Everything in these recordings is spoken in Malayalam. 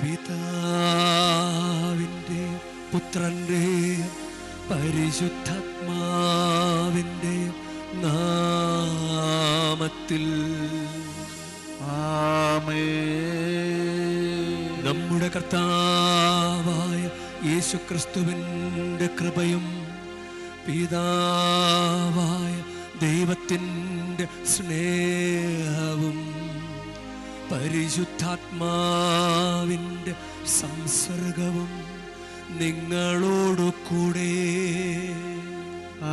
പിതാവിൻ്റെ പുത്രൻ്റെ പരിശുദ്ധാത്മാവിൻ്റെ നാമത്തിൽ ആമേൻ. നമ്മുടെ കർത്താവായ യേശുക്രിസ്തുവിൻ്റെ കൃപയും പിതാവായ ദൈവത്തിൻ്റെ സ്നേഹവും പരിശുദ്ധാത്മാവിൻ്റെ സംസർഗവും നിങ്ങളോടു കൂടെ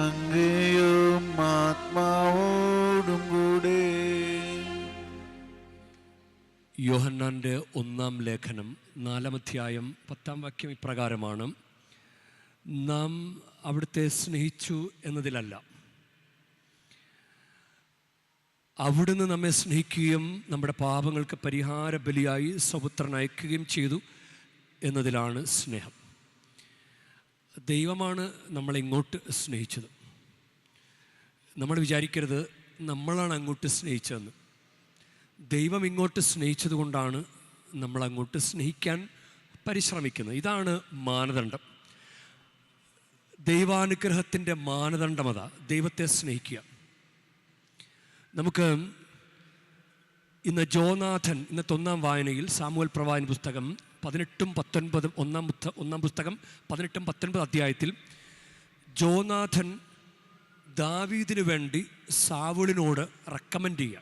അങ്ങയും ആത്മാവോടും കൂടെ. യോഹന്നാൻ്റെ 1-ാം ലേഖനം 4-ാം അധ്യായം 10-ാം വാക്യം ഇപ്രകാരമാണ്: നാം അവിടുത്തെ സ്നേഹിച്ചു എന്നതിലല്ല, അവിടുന്ന് നമ്മെ സ്നേഹിക്കുകയും നമ്മുടെ പാപങ്ങൾക്ക് പരിഹാര ബലിയായി സ്വപുത്രൻ അയക്കുകയും ചെയ്തു എന്നതിലാണ് സ്നേഹം. ദൈവമാണ് നമ്മളെ ഇങ്ങോട്ട് സ്നേഹിച്ചത്. നമ്മൾ വിചാരിക്കരുത് നമ്മളാണ് അങ്ങോട്ട് സ്നേഹിച്ചതെന്ന്. ദൈവം ഇങ്ങോട്ട് സ്നേഹിച്ചത് കൊണ്ടാണ് നമ്മൾ അങ്ങോട്ട് സ്നേഹിക്കാൻ പരിശ്രമിക്കുന്നത്. ഇതാണ് മാനദണ്ഡം. ദൈവാനുഗ്രഹത്തിൻ്റെ മാനദണ്ഡമത ദൈവത്തെ സ്നേഹിക്കുക. നമുക്ക് ഇന്ന് ജോനാഥൻ, ഇന്നത്തെ 1-ാം വായനയിൽ സാമുവേൽ പ്രവാചന പുസ്തകം 18-19 ഒന്നാം പുസ്തകം 18-19 അധ്യായത്തിൽ ജോനാഥൻ ദാവീദിന് വേണ്ടി സാവുളിനോട് റെക്കമെൻഡ് ചെയ്യുക.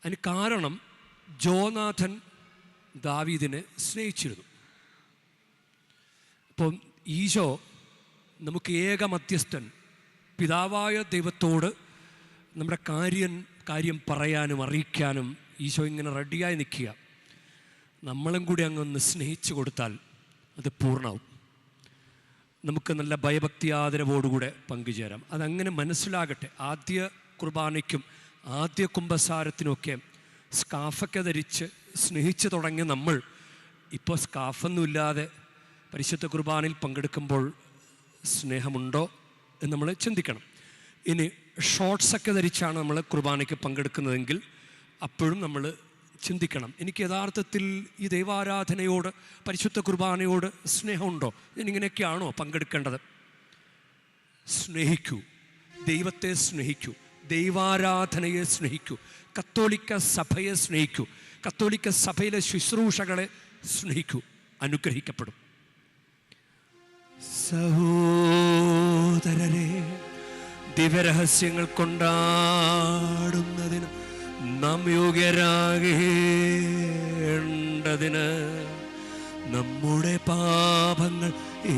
അതിന് കാരണം ജോനാഥൻ ദാവീദിനെ സ്നേഹിച്ചിരുന്നു. അപ്പം ഈശോ നമുക്ക് ഏക മധ്യസ്ഥൻ പിതാവായ ദൈവത്തോട് നമ്മുടെ കാര്യം പറയാനും അറിയിക്കാനും ഈശോ ഇങ്ങനെ റെഡിയായി നിൽക്കുക. നമ്മളും കൂടി അങ്ങൊന്ന് സ്നേഹിച്ചു കൊടുത്താൽ അത് പൂർണ്ണമാവും. നമുക്ക് നല്ല ഭയഭക്തി ആദരവോടുകൂടെ പങ്കുചേരാം. അതങ്ങനെ മനസ്സിലാകട്ടെ. ആദ്യ കുർബാനയ്ക്കും ആദ്യ കുമ്പസാരത്തിനുമൊക്കെ സ്കാഫൊക്കെ ധരിച്ച് സ്നേഹിച്ച് തുടങ്ങിയ നമ്മൾ ഇപ്പോൾ സ്കാഫൊന്നുമില്ലാതെ പരിശുദ്ധ കുർബാനയിൽ പങ്കെടുക്കുമ്പോൾ സ്നേഹമുണ്ടോ എന്ന് നമ്മൾ ചിന്തിക്കണം. ഇനി ഷോർട്ട്സൊക്കെ ധരിച്ചാണ് നമ്മൾ കുർബാനയ്ക്ക് പങ്കെടുക്കുന്നതെങ്കിൽ അപ്പോഴും നമ്മൾ ചിന്തിക്കണം, എനിക്ക് യഥാർത്ഥത്തിൽ ഈ ദൈവാരാധനയോട് പരിശുദ്ധ കുർബാനയോട് സ്നേഹമുണ്ടോ? ഞാനിങ്ങനെയൊക്കെയാണോ പങ്കെടുക്കേണ്ടത്? സ്നേഹിക്കൂ, ദൈവത്തെ സ്നേഹിക്കൂ, ദൈവാരാധനയെ സ്നേഹിക്കൂ, കത്തോലിക്ക സഭയെ സ്നേഹിക്കൂ, കത്തോലിക്ക സഭയിലെ ശുശ്രൂഷകളെ സ്നേഹിക്കൂ, അനുഗ്രഹിക്കപ്പെടും. സഹോദരരെ, ദിവ്യരഹസ്യങ്ങൾ കൊണ്ടാടുന്നതിന് നാം യോഗ്യരാകേണ്ടതിന് നമ്മുടെ പാപങ്ങൾ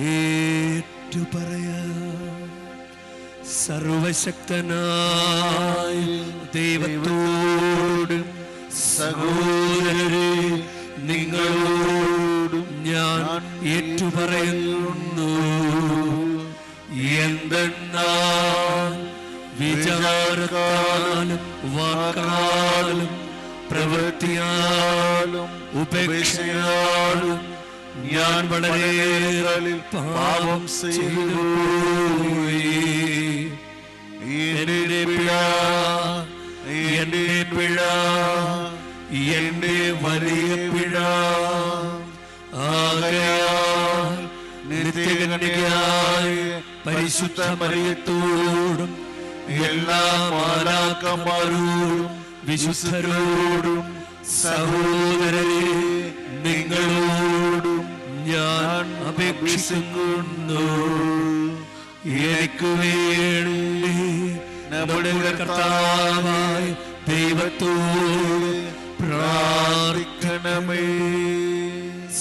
ഏറ്റുപറയാം. സർവശക്തനായ ദൈവത്തോടും സഹോദരരെ നിങ്ങളോടും ഞാൻ ഏറ്റുപറയുന്നു. എന്തെന്നാൽ വിചാരത്താലും വാക്കാലും പ്രവൃത്തിയാലും ഉപേക്ഷയാലും ഞാൻ വളരെ പാപം ചെയ്തു പോയി. എന്റെ പിഴ, എന്റെ പിഴ, എന്റെ വലിയ പിഴ. ആകയാൽ നിത്യകന്യകയായ പരിശുദ്ധ മറിയത്തോടും എല്ലാ മാലാഖമാരോടും വിശുദ്ധരോടും സഹോദരരെ നിങ്ങളോടും ഞാൻ അപേക്ഷിക്കുന്നു, എനിക്ക് വേണ്ടി നമ്മുടെ കർത്താവായ ദൈവത്തോട് പ്രാർത്ഥിക്കണമേ.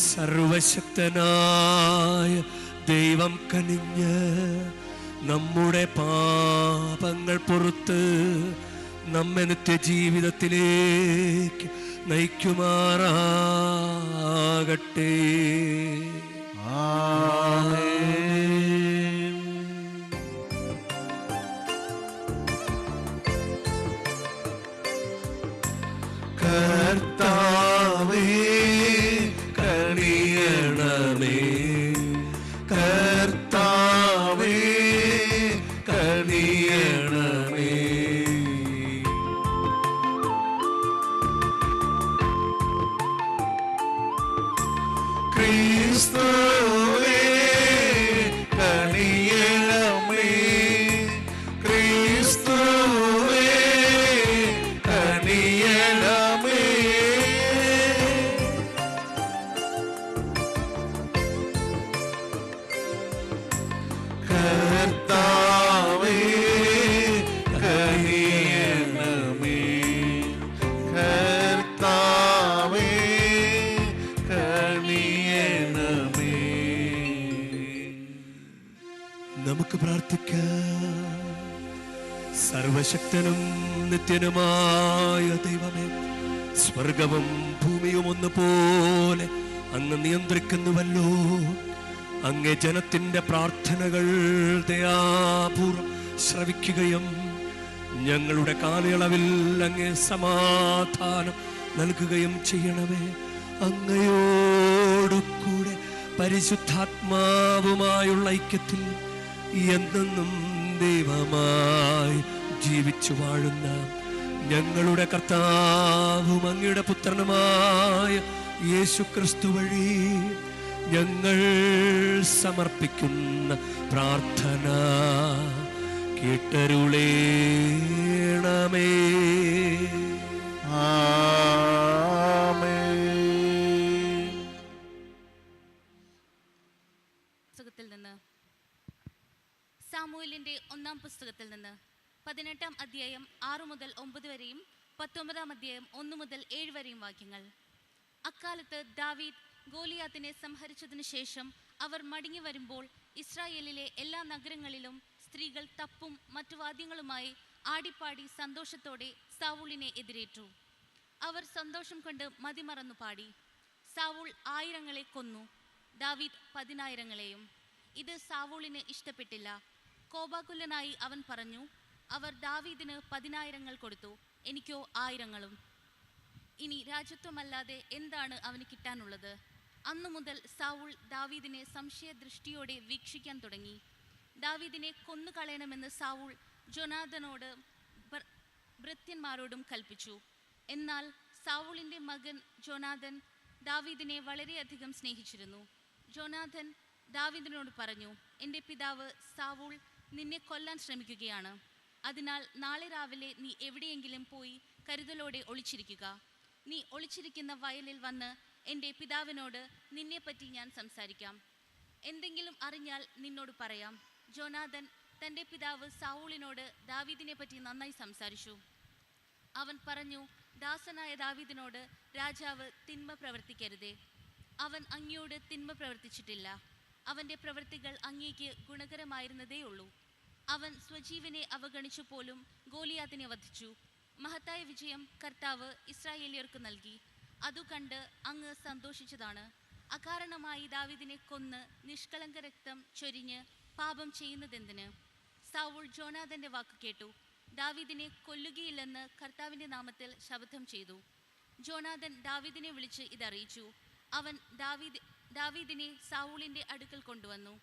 സർവശക്തനായ ദൈവം കനിഞ്ഞ് നമ്മുടെ പാപങ്ങൾ പുറത്ത് നമ്മെ നിത്യജീവിതത്തിലേക്ക് നയിക്കുമാറാകട്ടെ. ആമേൻ. കർത്താവേ കനിയണമേ, കർത്താവേ കനിയണമേ. ക്രിസ്തുവേ കനിയണമേ, ക്രിസ്തുവേ കനിയണമേ. കർത്താവേ കനിയണമേ, കർത്താവേ കനിയണമേ. നമുക്ക് പ്രാർത്ഥിക്കാം. സർവശക്തനും നിത്യനുമായ ദൈവമേ, സ്വർഗവും ഭൂമിയും ഒന്നുപോലെ അങ്ങ് നിയന്ത്രിക്കുന്നുവല്ലോ. അങ്ങേ ജനത്തിന്റെ പ്രാർത്ഥനകൾ ദയാപൂർവം ശ്രവിക്കുകയും ഞങ്ങളുടെ കാലയളവിൽ അങ്ങേ സമാധാനം നൽകുകയും ചെയ്യണമേ. അങ്ങയോടുകൂടെ പരിശുദ്ധാത്മാവുമായുള്ള ഐക്യത്തിൽ എന്നെന്നും ദൈവമായി ജീവിച്ചു വാഴുന്ന ഞങ്ങളുടെ കർത്താവും അങ്ങയുടെ പുത്രനുമായ യേശു ക്രിസ്തു വഴി ഞങ്ങൾ സമർപ്പിക്കുന്ന പ്രാർത്ഥന കേട്ടരുളേണമേ. പുസ്തകത്തിൽ നിന്ന് സാമുവേലിന്റെ 1-ാം പുസ്തകത്തിൽ നിന്ന് 18-ാം അധ്യായം 6 മുതൽ 9 വരെയും 19-ാം അധ്യായം 1 മുതൽ 7 വരെയും വാക്യങ്ങൾ. അക്കാലത്ത് ദാവീദ് ഗോലിയാത്തിനെ സംഹരിച്ചതിനു ശേഷം അവർ മടങ്ങി വരുമ്പോൾ ഇസ്രായേലിലെ എല്ലാ നഗരങ്ങളിലും സ്ത്രീകൾ തപ്പും മറ്റു വാദ്യങ്ങളുമായി ആടിപ്പാടി സന്തോഷത്തോടെ സാവൂളിനെ എതിരേറ്റു. അവർ സന്തോഷം കൊണ്ട് മതിമറന്നു പാടി. സാവൂൾ 1000 കൊന്നു, ദാവീദ് 10,000. ഇത് സാവൂളിന് ഇഷ്ടപ്പെട്ടില്ല. കോപാകുലനായി അവൻ പറഞ്ഞു, അവർ ദാവീദിന് 10,000 കൊടുത്തു, എനിക്കോ 1000. ഇനി രാജ്യത്വമല്ലാതെ എന്താണ് അവന് കിട്ടാനുള്ളത്? അന്നു മുതൽ സാവൂൾ ദാവീദിനെ സംശയദൃഷ്ടിയോടെ വീക്ഷിക്കാൻ തുടങ്ങി. ദാവീദിനെ കൊന്നുകളയണമെന്ന് സാവൂൾ ജോനാഥനോട് ഭൃത്യന്മാരോടും കൽപ്പിച്ചു. എന്നാൽ സാവൂളിന്റെ മകൻ ജോനാഥൻ ദാവീദിനെ വളരെയധികം സ്നേഹിച്ചിരുന്നു. ജോനാഥൻ ദാവീദിനോട് പറഞ്ഞു, എൻ്റെ പിതാവ് സാവൂൾ നിന്നെ കൊല്ലാൻ ശ്രമിക്കുകയാണ്. അതിനാൽ നാളെ രാവിലെ നീ എവിടെയെങ്കിലും പോയി കരുതലോടെ ഒളിച്ചിരിക്കുക. നീ ഒളിച്ചിരിക്കുന്ന വയലിൽ വന്ന് എൻ്റെ പിതാവിനോട് നിന്നെപ്പറ്റി ഞാൻ സംസാരിക്കാം. എന്തെങ്കിലും അറിഞ്ഞാൽ നിന്നോട് പറയാം. ജോനാഥൻ തൻ്റെ പിതാവ് സാവൂളിനോട് ദാവീദിനെ പറ്റി നന്നായി സംസാരിച്ചു. അവൻ പറഞ്ഞു, ദാസനായ ദാവീദിനോട് രാജാവ് തിന്മ പ്രവർത്തിക്കരുതേ. അവൻ അങ്ങയോട് തിന്മ പ്രവർത്തിച്ചിട്ടില്ല. അവൻ്റെ പ്രവൃത്തികൾ അങ്ങേക്ക് ഗുണകരമായിരുന്നതേയുള്ളൂ. അവൻ സ്വജീവനെ അവഗണിച്ചു പോലും ഗോലിയാത്തിനെ വധിച്ചു. മഹത്തായ വിജയം കർത്താവ് ഇസ്രായേലിയർക്ക് നൽകി. അതു കണ്ട് അങ്ങ് സന്തോഷിച്ചതാണ്. അകാരണമായി ദാവീദിനെ കൊന്ന് നിഷ്കളങ്ക രക്തം ചൊരിഞ്ഞ് പാപം ചെയ്യുന്നതെന്തിന്? സാവൂൾ ജോനാഥന്റെ വാക്ക് കേട്ടു. ദാവീദിനെ കൊല്ലുകയില്ലെന്ന് കർത്താവിൻ്റെ നാമത്തിൽ ശപഥം ചെയ്തു. ജോനാഥൻ ദാവീദിനെ വിളിച്ച് ഇതറിയിച്ചു. അവൻ ദാവീദിനെ സാവൂളിന്റെ അടുക്കൽ കൊണ്ടുവന്നു.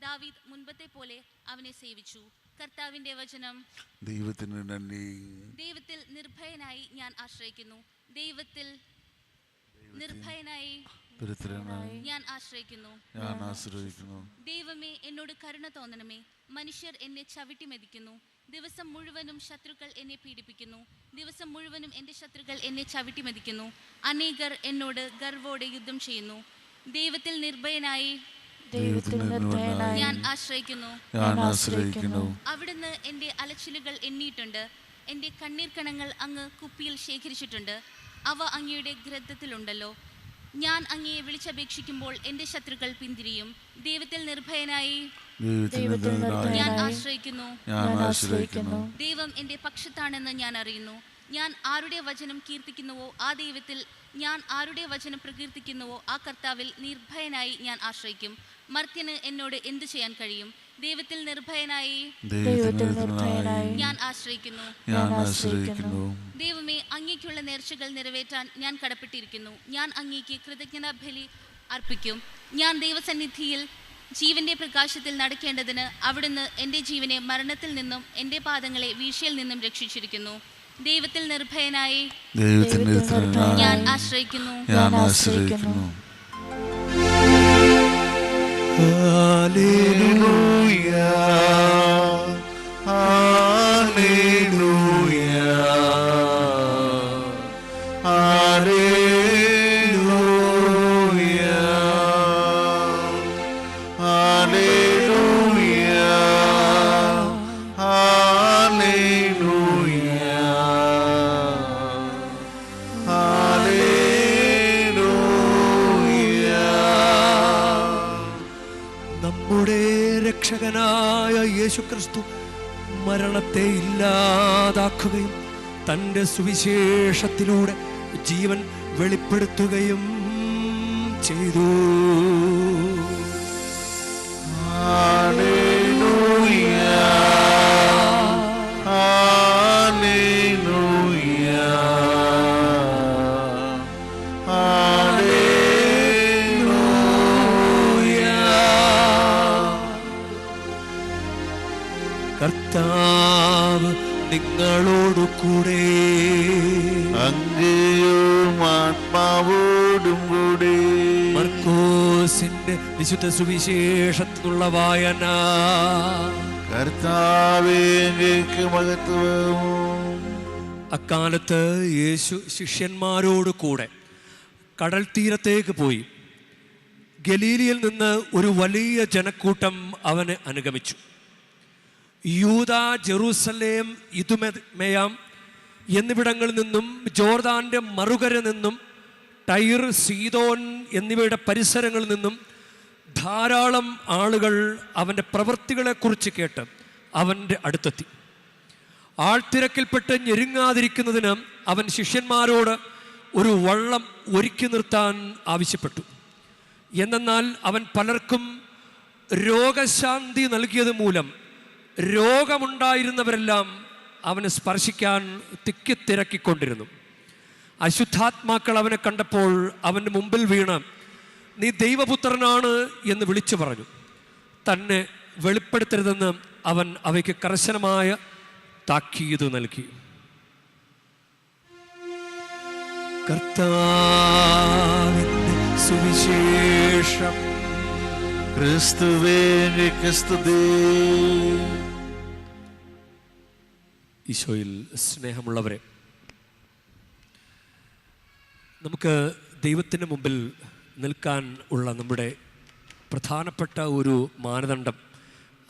ദാവീദ് മുൻപത്തെ പോലെ അവനെ സേവിച്ചു. കർത്താവിന്റെ വചനം. ദൈവത്തിന് നന്ദി. ദൈവത്തിൽ നിർഭയനായി ഞാൻ ആശ്രയിക്കുന്നു. ദൈവത്തിൽ നിർഭയനായി ഞാൻ ആശ്രയിക്കുന്നു. ദൈവമേ, എന്നോട് കരുണ തോന്നണമേ. മനുഷ്യർ എന്നെ ചവിട്ടി മെതിക്കുന്നു. ദിവസം മുഴുവനും ശത്രുക്കൾ എന്നെ പീഡിപ്പിക്കുന്നു. ദിവസം മുഴുവനും എൻ്റെ ശത്രുക്കൾ എന്നെ ചവിട്ടി മെതിക്കുന്നു. അനേകർ എന്നോട് ഗർവോടെ യുദ്ധം ചെയ്യുന്നു. ദൈവത്തിൽ നിർഭയനായി ഞാൻ ആശ്രയിക്കുന്നു. അവിടുന്ന് എൻ്റെ അലച്ചിലുകൾ എണ്ണിയിട്ടുണ്ട്. എൻ്റെ കണ്ണീർ കണങ്ങൾ അങ്ങ് കുപ്പിയിൽ ശേഖരിച്ചിട്ടുണ്ട്. അവ അങ്ങയുടെ ഗ്രന്ഥത്തിലുണ്ടല്ലോ. ഞാൻ അങ്ങയെ വിളിച്ചപേക്ഷിക്കുമ്പോൾ എൻ്റെ ശത്രുക്കൾ പിന്തിരിയും. ദൈവത്തിൽ നിർഭയനായി ഞാൻ ആശ്രയിക്കുന്നു. ദൈവം എൻ്റെ പക്ഷത്താണെന്ന് ഞാൻ അറിയുന്നു. ഞാൻ ആരുടെ വചനം കീർത്തിക്കുന്നുവോ ആ ദൈവത്തിൽ, ഞാൻ ആരുടെ വചനം പ്രകീർത്തിക്കുന്നുവോ ആ കർത്താവിൽ നിർഭയനായി ഞാൻ ആശ്രയിക്കും. മർത്യന് എന്നോട് എന്തു ചെയ്യാൻ കഴിയും? ദൈവത്തിൽ നിർഭയനായി ഞാൻ ആശ്രയിക്കുന്നു. ദൈവമേ, അങ്ങേക്കുള്ള നേർച്ചകൾ നിറവേറ്റാൻ ഞാൻ കടപ്പെട്ടിരിക്കുന്നു. ഞാൻ അങ്ങേക്ക് കൃതജ്ഞതാ ബലി അർപ്പിക്കും. ഞാൻ ദൈവസന്നിധിയിൽ ജീവന്റെ പ്രകാശത്തിൽ നടക്കേണ്ടതിന് അവിടുന്ന് എൻ്റെ ജീവനെ മരണത്തിൽ നിന്നും എൻ്റെ പാദങ്ങളെ വീഴ്ചയിൽ നിന്നും രക്ഷിച്ചിരിക്കുന്നു. ദൈവത്തിൽ നിർഭയനായി ഞാൻ ആശ്രയിക്കുന്നു. ഹല്ലേലൂയ ഹല്ലേലൂയ ഹല്ലേലൂയ ഹല്ലേലൂയ നമ്മുടെ രക്ഷകനായ യേശുക്രിസ്തു മരണത്തെ ഇല്ലാതാക്കുകയും തൻ്റെ സുവിശേഷത്തിലൂടെ ജീവൻ വെളിപ്പെടുത്തുകയും ചെയ്തു. Hallelujah hallelujah hallelujah. കർത്താവ് നിങ്ങളോടു കൂടെ, അങ്ങയും ആത്മാവോടും കൂടെ. മർക്കോസിന്റെ വിശുദ്ധ സുവിശേഷത്തിനുള്ള വായന. കർത്താവേ, അങ്ങേക്ക് മഹത്വം. അക്കാലത്ത് യേശു ശിഷ്യന്മാരോട് കൂടെ കടൽ തീരത്തേക്ക് പോയി. ഗലീലിയിൽ നിന്ന് ഒരു വലിയ ജനക്കൂട്ടം അവനെ അനുഗമിച്ചു. യൂദ, ജെറൂസലേം, ഇദുമേയാം എന്നിവിടങ്ങളിൽ നിന്നും ജോർദാന്റെ മറുകര നിന്നും ടൈർ, സീദോൻ എന്നിവയുടെ പരിസരങ്ങളിൽ നിന്നും ധാരാളം ആളുകൾ അവൻ്റെ പ്രവൃത്തികളെക്കുറിച്ച് കേട്ട് അവൻ്റെ അടുത്തെത്തി. ആൾത്തിരക്കിൽപ്പെട്ട് ഞെരുങ്ങാതിരിക്കുന്നതിന് അവൻ ശിഷ്യന്മാരോട് ഒരു വള്ളം ഒരുക്കി നിർത്താൻ ആവശ്യപ്പെട്ടു. എന്നാൽ അവൻ പലർക്കും രോഗശാന്തി നൽകിയത് മൂലം രോഗമുണ്ടായിരുന്നവരെല്ലാം അവനെ സ്പർശിക്കാൻ തിക്കിത്തിരക്കിക്കൊണ്ടിരുന്നു. അശുദ്ധാത്മാക്കൾ അവനെ കണ്ടപ്പോൾ അവൻ്റെ മുമ്പിൽ വീണ്, നീ ദൈവപുത്രനാണ് എന്ന് വിളിച്ചു പറഞ്ഞു. തന്നെ വെളിപ്പെടുത്തരുതെന്ന് അവൻ അവയ്ക്ക് കർശനമായ താക്കീത് നൽകി. കർത്താവിന്റെ സുവിശേഷം. ക്രിസ്തുവേ, അങ്ങേക്ക് സ്തുതി. ഈശോയിൽ സ്നേഹമുള്ളവരെ, നമുക്ക് ദൈവത്തിന് മുമ്പിൽ നിൽക്കാൻ ഉള്ള നമ്മുടെ പ്രധാനപ്പെട്ട ഒരു മാനദണ്ഡം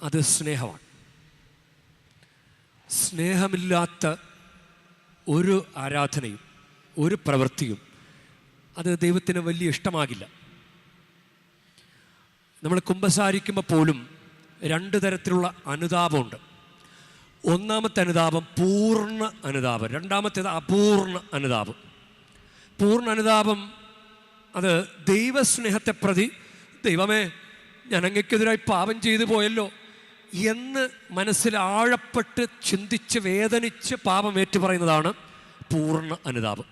അത് സ്നേഹമാണ്. സ്നേഹമില്ലാത്ത ഒരു ആരാധനയും ഒരു പ്രവൃത്തിയും അത് ദൈവത്തിന് വലിയ ഇഷ്ടമാകില്ല. നമ്മൾ കുമ്പസാരിക്കുമ്പോൾ പോലും രണ്ട് തരത്തിലുള്ള അനുതാപമുണ്ട്. ഒന്നാമത്തെ അനുതാപം പൂർണ്ണ അനുതാപം, രണ്ടാമത്തേത് അപൂർണ അനുതാപം. പൂർണ്ണ അനുതാപം അത് ദൈവസ്നേഹത്തെ പ്രതി, ദൈവമേ ഞാൻ അങ്ങയ്ക്കെതിരായി പാപം ചെയ്തു പോയല്ലോ എന്ന് മനസ്സിൽ ആഴപ്പെട്ട് ചിന്തിച്ച് വേദനിച്ച് പാപം ഏറ്റുപറയുന്നതാണ് പൂർണ്ണ അനുതാപം.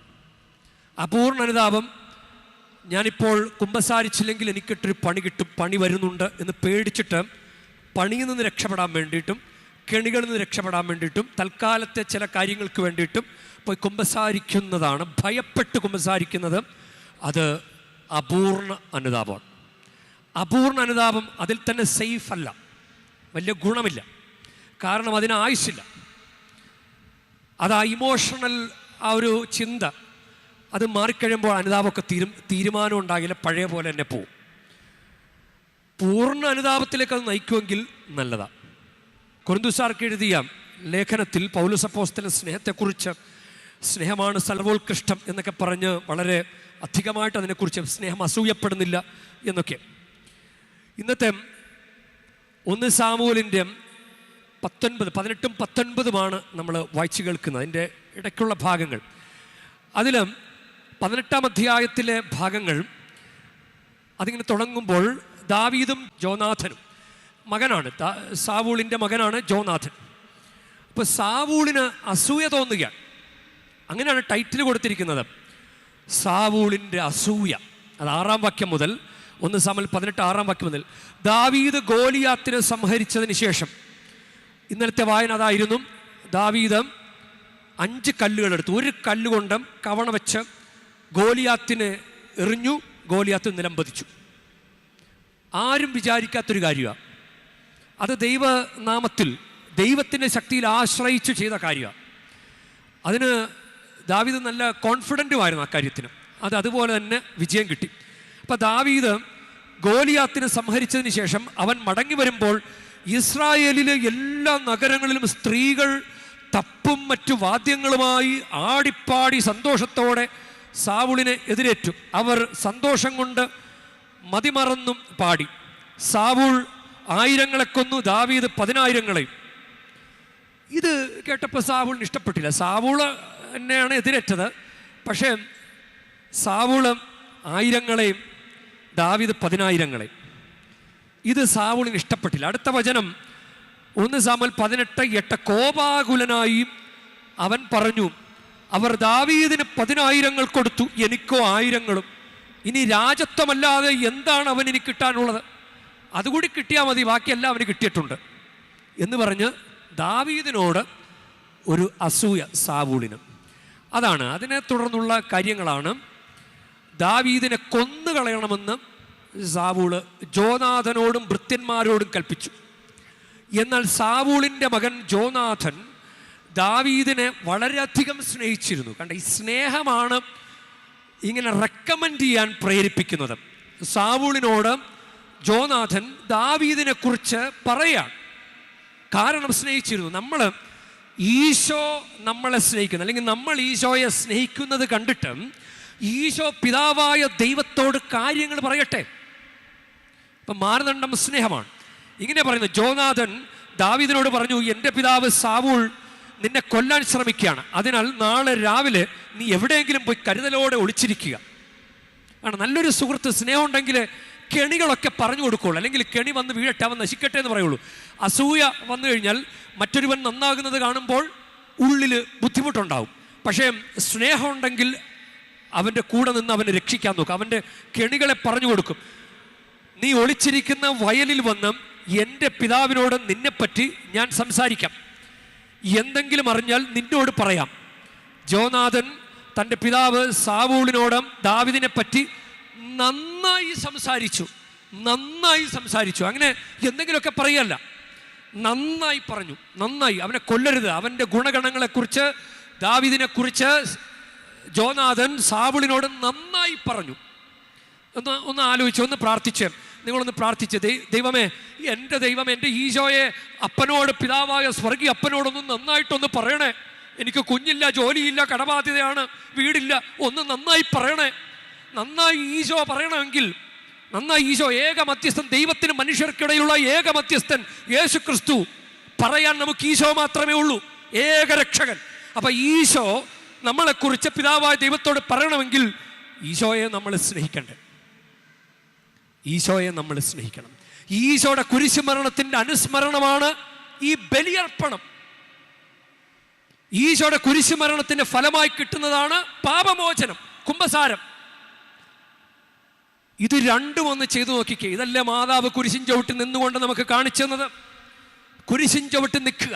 അപൂർണ അനുതാപം, ഞാനിപ്പോൾ കുമ്പസാരിച്ചില്ലെങ്കിൽ എനിക്കിട്ടൊരു പണി കിട്ടും, പണി വരുന്നുണ്ട് എന്ന് പേടിച്ചിട്ട് പണിയിൽ നിന്ന് രക്ഷപ്പെടാൻ വേണ്ടിയിട്ടും കെണികളിൽ നിന്ന് രക്ഷപ്പെടാൻ വേണ്ടിയിട്ടും തൽക്കാലത്തെ ചില കാര്യങ്ങൾക്ക് വേണ്ടിയിട്ടും പോയി കുമ്പസാരിക്കുന്നതാണ്. ഭയപ്പെട്ട് കുമ്പസാരിക്കുന്നത് അത് അപൂർണ അനുതാപമാണ്. അപൂർണ അനുതാപം അതിൽ തന്നെ സേഫ് അല്ല, വലിയ ഗുണമില്ല. കാരണം അതിന് ആയുസ്സില്ല. അത് ആ ഇമോഷണൽ ആ ഒരു ചിന്ത അത് മാറിക്കഴിയുമ്പോൾ അനുതാപമൊക്കെ തീരുമാനം ഉണ്ടാകില്ല, പഴയ പോലെ തന്നെ പോവും. പൂർണ്ണ അനുതാപത്തിലേക്ക് അത് നയിക്കുമെങ്കിൽ നല്ലതാണ്. കൊരിന്ത്യക്കാർക്ക് എഴുതിയ ലേഖനത്തിൽ പൗലോസ് അപ്പോസ്തലൻ സ്നേഹത്തെക്കുറിച്ച്, സ്നേഹമാണ് സർവോത്കൃഷ്ടം എന്നൊക്കെ പറഞ്ഞ് വളരെ അധികമായിട്ട് അതിനെക്കുറിച്ച്, സ്നേഹം അസൂയപ്പെടുന്നില്ല എന്നൊക്കെ. ഇന്നത്തെ 1 സാമുവേലിൻ്റെ 18 19 നമ്മൾ വായിച്ചു കേൾക്കുന്നത്, അതിൻ്റെ ഇടയ്ക്കുള്ള ഭാഗങ്ങൾ. അതിൽ 18-ാം അധ്യായത്തിലെ ഭാഗങ്ങൾ അതിങ്ങനെ തുടങ്ങുമ്പോൾ ദാവീദും ജോനാഥനും മകനാണ്, സാവൂളിൻ്റെ മകനാണ് ജോനാഥൻ. അപ്പോൾ സാവൂളിന് അസൂയ തോന്നുകയാണ്. അങ്ങനെയാണ് ടൈറ്റിൽ കൊടുത്തിരിക്കുന്നത്, സാവൂളിൻ്റെ അസൂയ. അത് 6-ാം വാക്യം മുതൽ, 1 സാമുവേൽ 18 6-ാം വാക്യം മുതൽ. ദാവീദ് ഗോലിയാത്തിനെ സംഹരിച്ചതിന് ശേഷം, ഇന്നലത്തെ വായന അതായിരുന്നു, ദാവീദ് 5 കല്ലുകളെടുത്തു, ഒരു കല്ലുകൊണ്ട് കവണ വെച്ച് ഗോലിയാത്തിനെ എറിഞ്ഞു, ഗോലിയാത്ത് നിലംപതിച്ചു. ആരും വിചാരിക്കാത്തൊരു കാര്യമാണ്. അത് ദൈവനാമത്തിൽ ദൈവത്തിൻ്റെ ശക്തിയിൽ ആശ്രയിച്ച് ചെയ്ത കാര്യമാണ്. അതിന് ദാവീദ് നല്ല കോൺഫിഡൻറ്റുമായിരുന്നു ആ കാര്യത്തിന്. അതുപോലെ തന്നെ വിജയം കിട്ടി. അപ്പം ദാവീദ് ഗോലിയാത്തിനെ സംഹരിച്ചതിന് ശേഷം അവൻ മടങ്ങി വരുമ്പോൾ ഇസ്രായേലിലെ എല്ലാ നഗരങ്ങളിലും സ്ത്രീകൾ തപ്പും മറ്റു വാദ്യങ്ങളുമായി ആടിപ്പാടി സന്തോഷത്തോടെ സാവൂളിനെ എതിരേറ്റു. അവർ സന്തോഷം കൊണ്ട് മതിമറന്നും പാടി. സാവൂൾ 1000 കൊന്നു, ദാവീദ് 10,000. ഇത് കേട്ടപ്പോൾ സാവൂളിന് ഇഷ്ടപ്പെട്ടില്ല. സാവൂള് എന്നെയാണ് എതിരേറ്റത്, പക്ഷേ സാവൂള് 1000, ദാവീദ് 10,000. ഇത് സാവൂളിന് ഇഷ്ടപ്പെട്ടില്ല. അടുത്ത വചനം 1 സാമുവേൽ 18:8. കോപാകുലനായി അവൻ പറഞ്ഞു, അവർ ദാവീദിന് 10,000 കൊടുത്തു, എനിക്കോ 1000. ഇനി രാജത്വമല്ലാതെ എന്താണ് അവന് കിട്ടാനുള്ളത്? അതുകൂടി കിട്ടിയാൽ മതി, ബാക്കിയെല്ലാം അവന് കിട്ടിയിട്ടുണ്ട് എന്ന് പറഞ്ഞ് ദാവീദിനോട് ഒരു അസൂയ സാവൂളിന്. അതിനെ തുടർന്നുള്ള കാര്യങ്ങളാണ്. ദാവീദിനെ കൊന്നുകളയണമെന്ന് സാവൂള് ജോനാഥനോടും ഭൃത്യന്മാരോടും കൽപ്പിച്ചു. എന്നാൽ സാവൂളിൻ്റെ മകൻ ജോനാഥൻ ദാവീദിനെ വളരെയധികം സ്നേഹിച്ചിരുന്നു. ഈ സ്നേഹമാണ് ഇങ്ങനെ റെക്കമെൻഡ് ചെയ്യാൻ പ്രേരിപ്പിക്കുന്നത്. സാവൂളിനോട് ജോനാഥൻ ദാവീദിനെ കുറിച്ച് പറയാൻ കാരണം സ്നേഹിച്ചിരുന്നു. ഈശോ നമ്മളെ സ്നേഹിക്കുന്നത്, അല്ലെങ്കിൽ നമ്മൾ ഈശോയെ സ്നേഹിക്കുന്നത് കണ്ടിട്ട് ഈശോ പിതാവായ ദൈവത്തോട് കാര്യങ്ങൾ പറയട്ടെ. ഇപ്പം മാനദണ്ഡം സ്നേഹമാണ്. ഇങ്ങനെ പറയുന്നത്, ജോനാഥൻ ദാവീദിനോട് പറഞ്ഞു, എൻ്റെ പിതാവ് സാവൂൾ നിന്നെ കൊല്ലാൻ ശ്രമിക്കുകയാണ്. അതിനാൽ നാളെ രാവിലെ നീ എവിടെയെങ്കിലും പോയി കരുതലോടെ ഒളിച്ചിരിക്കുക. നല്ലൊരു സുഹൃത്ത് സ്നേഹം ഉണ്ടെങ്കിൽ കെണികളൊക്കെ പറഞ്ഞു കൊടുക്കുള്ളൂ, അല്ലെങ്കിൽ കെണി വന്ന് വീഴട്ടെ, അവൻ നശിക്കട്ടെ എന്ന് പറയുള്ളൂ. അസൂയ വന്നു കഴിഞ്ഞാൽ മറ്റൊരുവൻ നന്നാകുന്നത് കാണുമ്പോൾ ഉള്ളിൽ ബുദ്ധിമുട്ടുണ്ടാവും. പക്ഷേ സ്നേഹമുണ്ടെങ്കിൽ അവൻ്റെ കൂടെ നിന്ന് അവനെ രക്ഷിക്കാൻ നോക്കും, അവൻ്റെ കെണികളെ പറഞ്ഞു കൊടുക്കും. നീ ഒളിച്ചിരിക്കുന്ന വയലിൽ വന്ന് എൻ്റെ പിതാവിനോട് നിന്നെപ്പറ്റി ഞാൻ സംസാരിക്കാം, എന്തെങ്കിലും അറിഞ്ഞാൽ നിന്നോട് പറയാം. ജോനാഥൻ തൻ്റെ പിതാവ് സാവൂളിനോട് ദാവീദിനെ പറ്റി നന്നായി സംസാരിച്ചു. അങ്ങനെ എന്തെങ്കിലുമൊക്കെ പറയല്ല, നന്നായി പറഞ്ഞു. അവനെ കൊല്ലരുത്. അവൻ്റെ ഗുണഗണങ്ങളെക്കുറിച്ച്, ദാവീദിനെക്കുറിച്ച് ജോനാഥൻ സാവൂളിനോട് നന്നായി പറഞ്ഞു. ഒന്ന് ആലോചിച്ച്, ഒന്ന് പ്രാർത്ഥിച്ച്, നിങ്ങളൊന്ന് പ്രാർത്ഥിച്ച്, ദൈവമേ, എൻ്റെ ഈശോയെ അപ്പനോട്, പിതാവായ സ്വർഗീയ അപ്പനോടൊന്ന് നന്നായിട്ടൊന്ന് പറയണേ. എനിക്ക് കുഞ്ഞില്ല, ജോലിയില്ല, കടബാധ്യതയാണ്, വീടില്ല, ഒന്ന് നന്നായി പറയണേ. നന്നായി ഈശോ പറയണമെങ്കിൽ, നന്നായി ഈശോ ഏക മധ്യസ്ഥൻ, ദൈവത്തിന് മനുഷ്യർക്കിടയിലുള്ള ഏക മധ്യസ്ഥൻ യേശു ക്രിസ്തു, പറയാൻ നമുക്ക് ഈശോ മാത്രമേ ഉള്ളൂ, ഏക രക്ഷകൻ. അപ്പം ഈശോ നമ്മളെക്കുറിച്ച് പിതാവായ ദൈവത്തോട് പറയണമെങ്കിൽ ഈശോയെ നമ്മൾ സ്നേഹിക്കണം. ഈശോയുടെ കുരിശുമരണത്തിൻ്റെ അനുസ്മരണമാണ് ഈ ബലിയർപ്പണം. ഈശോയുടെ കുരിശുമരണത്തിൻ്റെ ഫലമായി കിട്ടുന്നതാണ് പാപമോചനം, കുമ്പസാരം. ഇത് രണ്ടും ഒന്ന് ചെയ്തു നോക്കിക്കേ. ഇതല്ലേ മാതാവ് കുരിശിൻ ചവിട്ടി നിന്നുകൊണ്ട് നമുക്ക് കാണിച്ചു തന്നത്. കുരിശിൻ ചവിട്ടി നിൽക്കുക.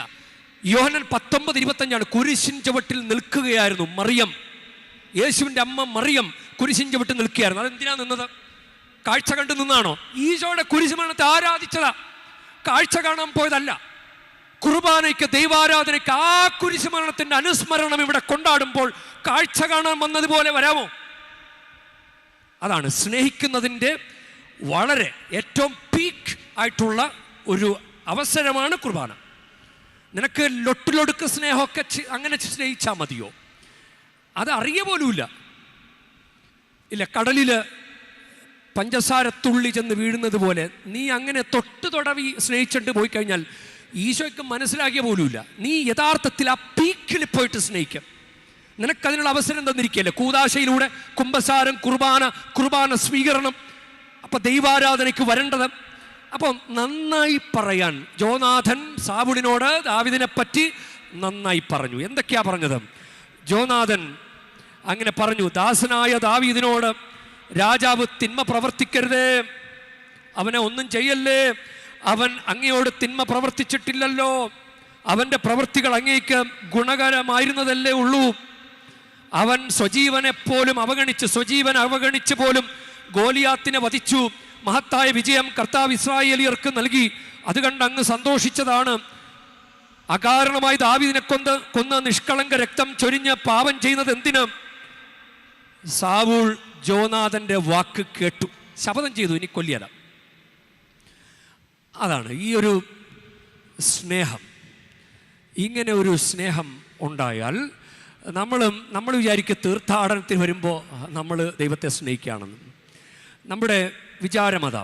യോഹന്നാൻ 19:25 കുരിശിൻ ചവിട്ടിൽ നിൽക്കുകയായിരുന്നു മറിയം. യേശുവിൻ്റെ അമ്മ മറിയം കുരിശിൻ ചവിട്ടി നിൽക്കുകയായിരുന്നു. അതെന്തിനാ നിന്നത്? കാഴ്ച കണ്ടു നിന്നാണോ? ഈശോയുടെ കുരിശുമരണത്തെ ആരാധിച്ചതാ, കാഴ്ച കാണാൻ പോയതല്ല. കുർബാനയ്ക്ക്, ദൈവാരാധനയ്ക്ക് ആ കുരിശുമരണത്തിൻ്റെ അനുസ്മരണം ഇവിടെ കൊണ്ടാടുമ്പോൾ കാഴ്ച കാണാൻ വന്നതുപോലെ വരാമോ? അതാണ് സ്നേഹിക്കുന്നതിൻ്റെ വളരെ ഏറ്റവും പീക്ക് ആയിട്ടുള്ള ഒരു അവസരമാണ് കുർബാന. നിനക്ക് ലൊട്ടിലൊടുക്ക് സ്നേഹമൊക്കെ അങ്ങനെ സ്നേഹിച്ചാൽ മതിയോ? അത് അറിയ പോലുമില്ല. ഇല്ല, കടലിൽ പഞ്ചസാരത്തുള്ളി ചെന്ന് വീഴുന്നത് പോലെ നീ അങ്ങനെ തൊട്ട് തൊടവി സ്നേഹിച്ചിട്ട് പോയി കഴിഞ്ഞാൽ ഈശോയ്ക്ക് മനസ്സിലാക്കിയ പോലുമില്ല. നീ യഥാർത്ഥത്തിൽ ആ പീക്കിൽ പോയിട്ട് സ്നേഹിക്കുക. നിനക്കതിനുള്ള അവസരം തന്നിരിക്കുകയല്ലേ, കൂദാശയിലൂടെ കുമ്പസാരം, കുർബാന സ്വീകരണം. അപ്പം ദൈവാരാധനയ്ക്ക് വരേണ്ടത്. അപ്പം നന്നായി പറയാൻ ജോനാഥൻ സാവൂളിനോട് ദാവീദിനെ പറ്റി നന്നായി പറഞ്ഞു. എന്തൊക്കെയാ പറഞ്ഞത്? ജോനാഥൻ അങ്ങനെ പറഞ്ഞു, ദാസനായ ദാവീദിനോട് രാജാവ് തിന്മ പ്രവർത്തിക്കരുതേ, അവനെ ഒന്നും ചെയ്യല്ലേ, അവൻ അങ്ങയോട് തിന്മ പ്രവർത്തിച്ചിട്ടില്ലല്ലോ, അവൻ്റെ പ്രവൃത്തികൾ അങ്ങേക്ക് ഗുണകരമായിരുന്നതല്ലേ ഉള്ളൂ. അവൻ സ്വജീവൻ അവഗണിച്ച് പോലും ഗോലിയാത്തിനെ വധിച്ചു, മഹത്തായ വിജയം കർത്താവ് ഇസ്രായേലിയർക്ക് നൽകി. അത് കണ്ട് അങ്ങ് സന്തോഷിച്ചതാണ്. അകാരണമായി ദാവീദിനെ കൊന്ന് നിഷ്കളങ്ക രക്തം ചൊരിഞ്ഞ് പാപം ചെയ്യുന്നത് എന്തിന്? സാവൂൾ ജോനാഥന്റെ വാക്ക് കേട്ടു, ശപഥം ചെയ്തു, ഇനി കൊല്ലിയല്ല. അതാണ് ഈ ഒരു സ്നേഹം. ഇങ്ങനെ ഒരു സ്നേഹം ഉണ്ടായാൽ നമ്മൾ വിചാരിക്കുക തീർത്ഥാടനത്തിൽ വരുമ്പോൾ നമ്മൾ ദൈവത്തെ സ്നേഹിക്കുകയാണെന്ന്. നമ്മുടെ വിചാരം അതാ.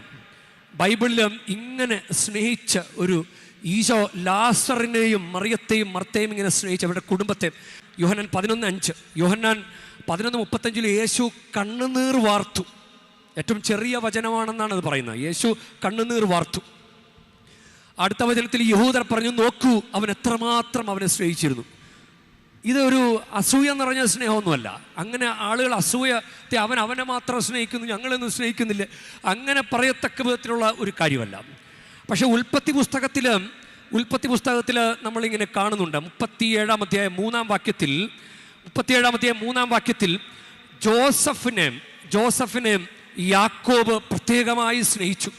ബൈബിളിലും ഇങ്ങനെ സ്നേഹിച്ച ഒരു ഈശോ ലാസറിനെയും മറിയത്തെയും മർത്തയും ഇങ്ങനെ സ്നേഹിച്ച അവരുടെ കുടുംബത്തെ. യോഹന്നാൻ 11:5, യോഹന്നാൻ 11:35 യേശു കണ്ണുനീർ വാർത്തു. ഏറ്റവും ചെറിയ വചനമാണെന്നാണ് അത് പറയുന്നത്. യേശു കണ്ണുനീർ വാർത്തു. അടുത്ത വചനത്തിൽ യഹൂദർ പറഞ്ഞു, നോക്കൂ അവൻ എത്രമാത്രം അവനെ സ്നേഹിച്ചിരുന്നു. ഇതൊരു അസൂയ നിറഞ്ഞ സ്നേഹമൊന്നുമല്ല. അങ്ങനെ ആളുകൾ അസൂയത്തെ അവനെ മാത്രം സ്നേഹിക്കുന്നു, ഞങ്ങളൊന്നും സ്നേഹിക്കുന്നില്ല, അങ്ങനെ പറയത്തക്ക വിധത്തിലുള്ള ഒരു കാര്യമല്ല. പക്ഷേ ഉൽപ്പത്തി പുസ്തകത്തിൽ നമ്മളിങ്ങനെ കാണുന്നുണ്ട്. 37-ാം അധ്യായം 3-ാം വാക്യത്തിൽ ജോസഫിനെ യാക്കോബ് പ്രത്യേകമായി സ്നേഹിച്ചു.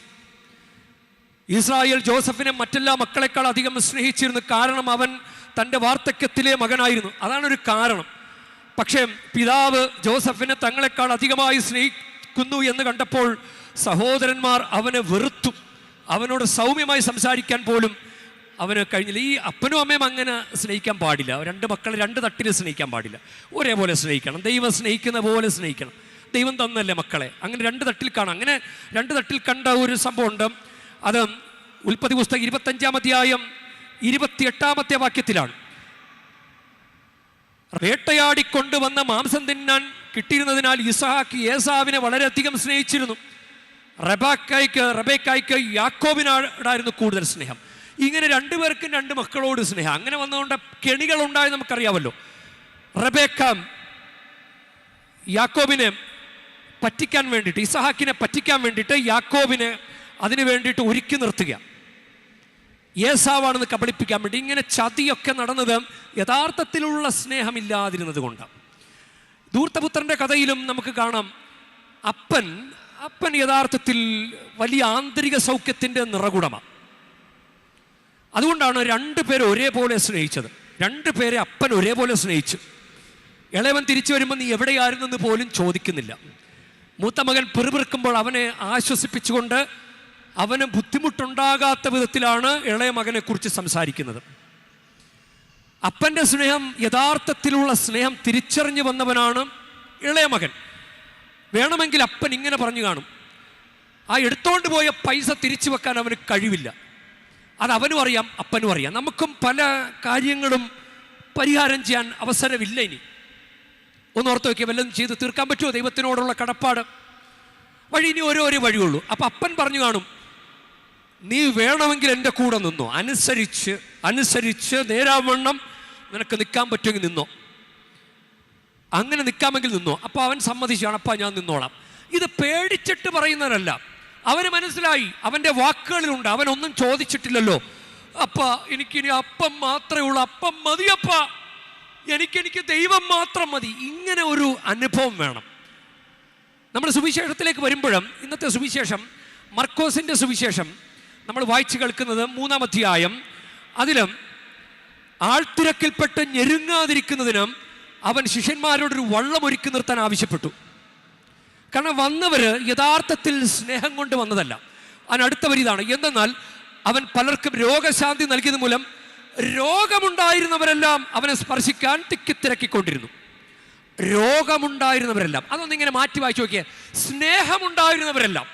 ഇസ്രായേൽ ജോസഫിനെ മറ്റെല്ലാ മക്കളെക്കാൾ അധികം സ്നേഹിച്ചിരുന്നു. കാരണം അവൻ തൻ്റെ വാർദ്ധക്യത്തിലെ മകനായിരുന്നു. അതാണൊരു കാരണം. പക്ഷേ പിതാവ് ജോസഫിനെ തങ്ങളെക്കാൾ അധികമായി സ്നേഹിക്കുന്നു എന്ന് കണ്ടപ്പോൾ സഹോദരന്മാർ അവനെ വെറുത്തു. അവനോട് സൗമ്യമായി സംസാരിക്കാൻ പോലും അവന് കഴിഞ്ഞില്ല. ഈ അപ്പനും അമ്മയും അങ്ങനെ സ്നേഹിക്കാൻ പാടില്ല. രണ്ട് മക്കളെ രണ്ട് തട്ടിൽ സ്നേഹിക്കാൻ പാടില്ല. ഒരേപോലെ സ്നേഹിക്കണം. ദൈവം സ്നേഹിക്കുന്ന പോലെ സ്നേഹിക്കണം. ദൈവം തന്നല്ലേ മക്കളെ. അങ്ങനെ രണ്ട് തട്ടിൽ കാണാം. അങ്ങനെ രണ്ട് തട്ടിൽ കണ്ട ഒരു സംഭവമുണ്ട്. അത് ഉൽപ്പത്തി പുസ്തകം 25-ാം അധ്യായം 28-ാമത്തെ വാക്യത്തിലാണ്. വേട്ടയാടിക്കൊണ്ടുവന്ന മാംസം തിന്നാൻ കിട്ടിയിരുന്നതിനാൽ ഇസഹാക്ക് ഏസാവിനെ വളരെയധികം സ്നേഹിച്ചിരുന്നു. റബേക്കായ്ക്ക് യാക്കോബിനോടായിരുന്നു കൂടുതൽ സ്നേഹം. ഇങ്ങനെ രണ്ടുപേർക്കും രണ്ട് മക്കളോട് സ്നേഹം. അങ്ങനെ വന്നുകൊണ്ട് കെണികളുണ്ടായി നമുക്കറിയാമല്ലോ. റബേക്ക യാക്കോബിനെ പറ്റിക്കാൻ വേണ്ടിയിട്ട്, ഇസഹാക്കിനെ പറ്റിക്കാൻ വേണ്ടിയിട്ട് യാക്കോബിനെ അതിനു വേണ്ടിയിട്ട് ഒരുക്കി നിർത്തുക, ഏസാവാണെന്ന് കബളിപ്പിക്കാൻ വേണ്ടി. ഇങ്ങനെ ചതിയൊക്കെ നടന്നത് യഥാർത്ഥത്തിലുള്ള സ്നേഹമില്ലാതിരുന്നത് കൊണ്ടാണ്. ധൂർത്തപുത്രൻ്റെ കഥയിലും നമുക്ക് കാണാം, അപ്പൻ യഥാർത്ഥത്തിൽ വലിയ ആന്തരിക സൗഖ്യത്തിൻ്റെ നിറകുടമാണ്. അതുകൊണ്ടാണ് രണ്ടുപേരെ ഒരേപോലെ സ്നേഹിച്ചത്. രണ്ടുപേരെ അപ്പൻ ഒരേപോലെ സ്നേഹിച്ചു. ഇളയവൻ തിരിച്ചു വരുമ്പോൾ നീ എവിടെയായിരുന്നെന്ന് പോലും ചോദിക്കുന്നില്ല. മൂത്ത മകൻ പിറുപിറുക്കുമ്പോൾ അവനെ ആശ്വസിപ്പിച്ചുകൊണ്ട് അവന് ബുദ്ധിമുട്ടുണ്ടാകാത്ത വിധത്തിലാണ് ഇളയ മകനെ കുറിച്ച് സംസാരിക്കുന്നത്. അപ്പൻ്റെ സ്നേഹം, യഥാർത്ഥത്തിലുള്ള സ്നേഹം തിരിച്ചറിഞ്ഞു വന്നവനാണ് ഇളയ മകൻ. വേണമെങ്കിൽ അപ്പൻ ഇങ്ങനെ പറഞ്ഞു കാണും, ആ എടുത്തോണ്ട് പോയ പൈസ തിരിച്ചു വെക്കാൻ അവന് കഴിവില്ല. അത് അവനും അറിയാം, അപ്പനും അറിയാം. നമുക്കും പല കാര്യങ്ങളും പരിഹാരം ചെയ്യാൻ അവസരമില്ല. ഇനി ഒന്നോർത്ത് വയ്ക്കുക, വല്ലതും ചെയ്ത് തീർക്കാൻ പറ്റുമോ? ദൈവത്തിനോടുള്ള കടപ്പാട് വഴി ഇനി ഓരോ വഴിയുള്ളൂ. അപ്പം അപ്പൻ പറഞ്ഞു കാണും, നീ വേണമെങ്കിൽ എൻ്റെ കൂടെ നിന്നോ, അനുസരിച്ച് നേരാവണ്ണം നിനക്ക് നിൽക്കാൻ പറ്റുമെങ്കിൽ നിന്നോ, അങ്ങനെ നിൽക്കാമെങ്കിൽ നിന്നോ. അപ്പോൾ അവൻ സമ്മതിച്ചാണ്, അപ്പ ഞാൻ നിന്നോളാം. ഇത് പേടിച്ചിട്ട് പറയുന്നവരല്ല. അവന് മനസ്സിലായി, അവൻ്റെ വാക്കുകളിലുണ്ട്. അവനൊന്നും ചോദിച്ചിട്ടില്ലല്ലോ. അപ്പ എനിക്കിനി അപ്പം മാത്രമേ ഉള്ളൂ, അപ്പം മതിയപ്പ, എനിക്ക് ദൈവം മാത്രം മതി. ഇങ്ങനെ ഒരു അനുഭവം വേണം. നമ്മൾ സുവിശേഷത്തിലേക്ക് വരുമ്പോഴും, ഇന്നത്തെ സുവിശേഷം മർക്കോസിൻ്റെ സുവിശേഷം നമ്മൾ വായിച്ചു കേൾക്കുന്നത് 3-ാം അധ്യായം. അതിലും ആൾത്തിരക്കിൽപ്പെട്ട് ഞെരുങ്ങാതിരിക്കുന്നതിനും അവൻ ശിഷ്യന്മാരോടൊരു വള്ളം ഒരുക്കി നിർത്താൻ ആവശ്യപ്പെട്ടു. കാരണം വന്നവര് യഥാർത്ഥത്തിൽ സ്നേഹം കൊണ്ട് വന്നതല്ല. അതിനടുത്ത വരി ഇതാണ്, എന്തെന്നാൽ അവൻ പലർക്കും രോഗശാന്തി നൽകിയത് മൂലം രോഗമുണ്ടായിരുന്നവരെല്ലാം അവനെ സ്പർശിക്കാൻ തിക്കിത്തിരക്കിക്കൊണ്ടിരുന്നു. രോഗമുണ്ടായിരുന്നവരെല്ലാം, അതൊന്നിങ്ങനെ മാറ്റി വായിച്ചു നോക്കിയേ. സ്നേഹമുണ്ടായിരുന്നവരെല്ലാം,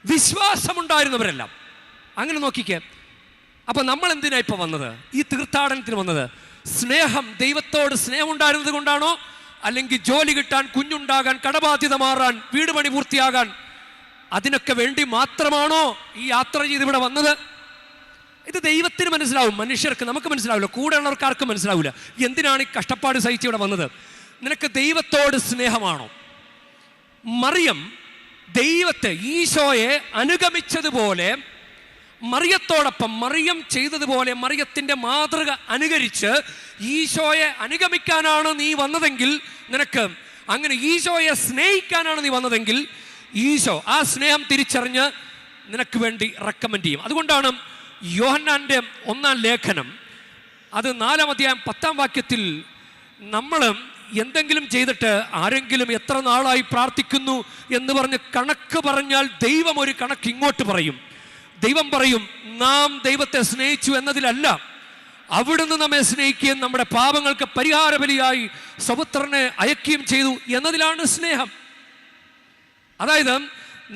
വിശ്വാസമുണ്ടായിരുന്നവരെല്ലാം, അങ്ങനെ നോക്കിക്കേ. അപ്പൊ നമ്മൾ എന്തിനാ ഇപ്പൊ വന്നത്? ഈ തീർത്ഥാടനത്തിന് വന്നത് സ്നേഹം, ദൈവത്തോട് സ്നേഹം ഉണ്ടായിരുന്നത് കൊണ്ടാണോ? അല്ലെങ്കിൽ ജോലി കിട്ടാൻ, കുഞ്ഞുണ്ടാകാൻ, കടബാധ്യത മാറാൻ, വീട് പണി പൂർത്തിയാകാൻ, അതിനൊക്കെ വേണ്ടി മാത്രമാണോ ഈ യാത്ര ചെയ്ത് ഇവിടെ വന്നത്? ഇത് ദൈവത്തിന് മനസ്സിലാവും, മനുഷ്യർക്ക്, നമുക്ക് മനസ്സിലാവില്ല, കൂടെ ഉള്ളവർക്കാർക്കും മനസ്സിലാവില്ല. എന്തിനാണ് ഈ കഷ്ടപ്പാട് സഹിച്ച് ഇവിടെ വന്നത്? നിനക്ക് ദൈവത്തോട് സ്നേഹമാണോ? മറിയം ദൈവത്തെ, ഈശോയെ അനുഗമിച്ചതുപോലെ മറിയത്തോടൊപ്പം, മറിയം ചെയ്തതുപോലെ മറിയത്തിൻ്റെ മാതൃക അനുകരിച്ച് ഈശോയെ അനുഗമിക്കാനാണ് നീ വന്നതെങ്കിൽ, നിനക്ക് അങ്ങനെ ഈശോയെ സ്നേഹിക്കാനാണ് നീ വന്നതെങ്കിൽ, ഈശോ ആ സ്നേഹം തിരിച്ചറിഞ്ഞ് നിനക്ക് വേണ്ടി റെക്കമെൻഡ് ചെയ്യും. അതുകൊണ്ടാണ് യോഹന്നാൻ്റെ 1-ാം ലേഖനം അത് 4-ാം അധ്യായം 10-ാം വാക്യത്തിൽ നമ്മൾ എന്തെങ്കിലും ചെയ്തിട്ട് ആരെങ്കിലും എത്ര നാളായി പ്രാർത്ഥിക്കുന്നു എന്ന് പറഞ്ഞ് കണക്ക് പറഞ്ഞാൽ ദൈവം ഒരു കണക്ക് ഇങ്ങോട്ട് പറയും. ദൈവം പറയും, നാം ദൈവത്തെ സ്നേഹിച്ചു എന്നതിലല്ല, അവിടുന്ന് നമ്മെ സ്നേഹിക്കുകയും നമ്മുടെ പാപങ്ങൾക്ക് പരിഹാര ബലിയായി സ്വപുത്രനെ അയക്കുകയും ചെയ്തു എന്നതിലാണ് സ്നേഹം. അതായത്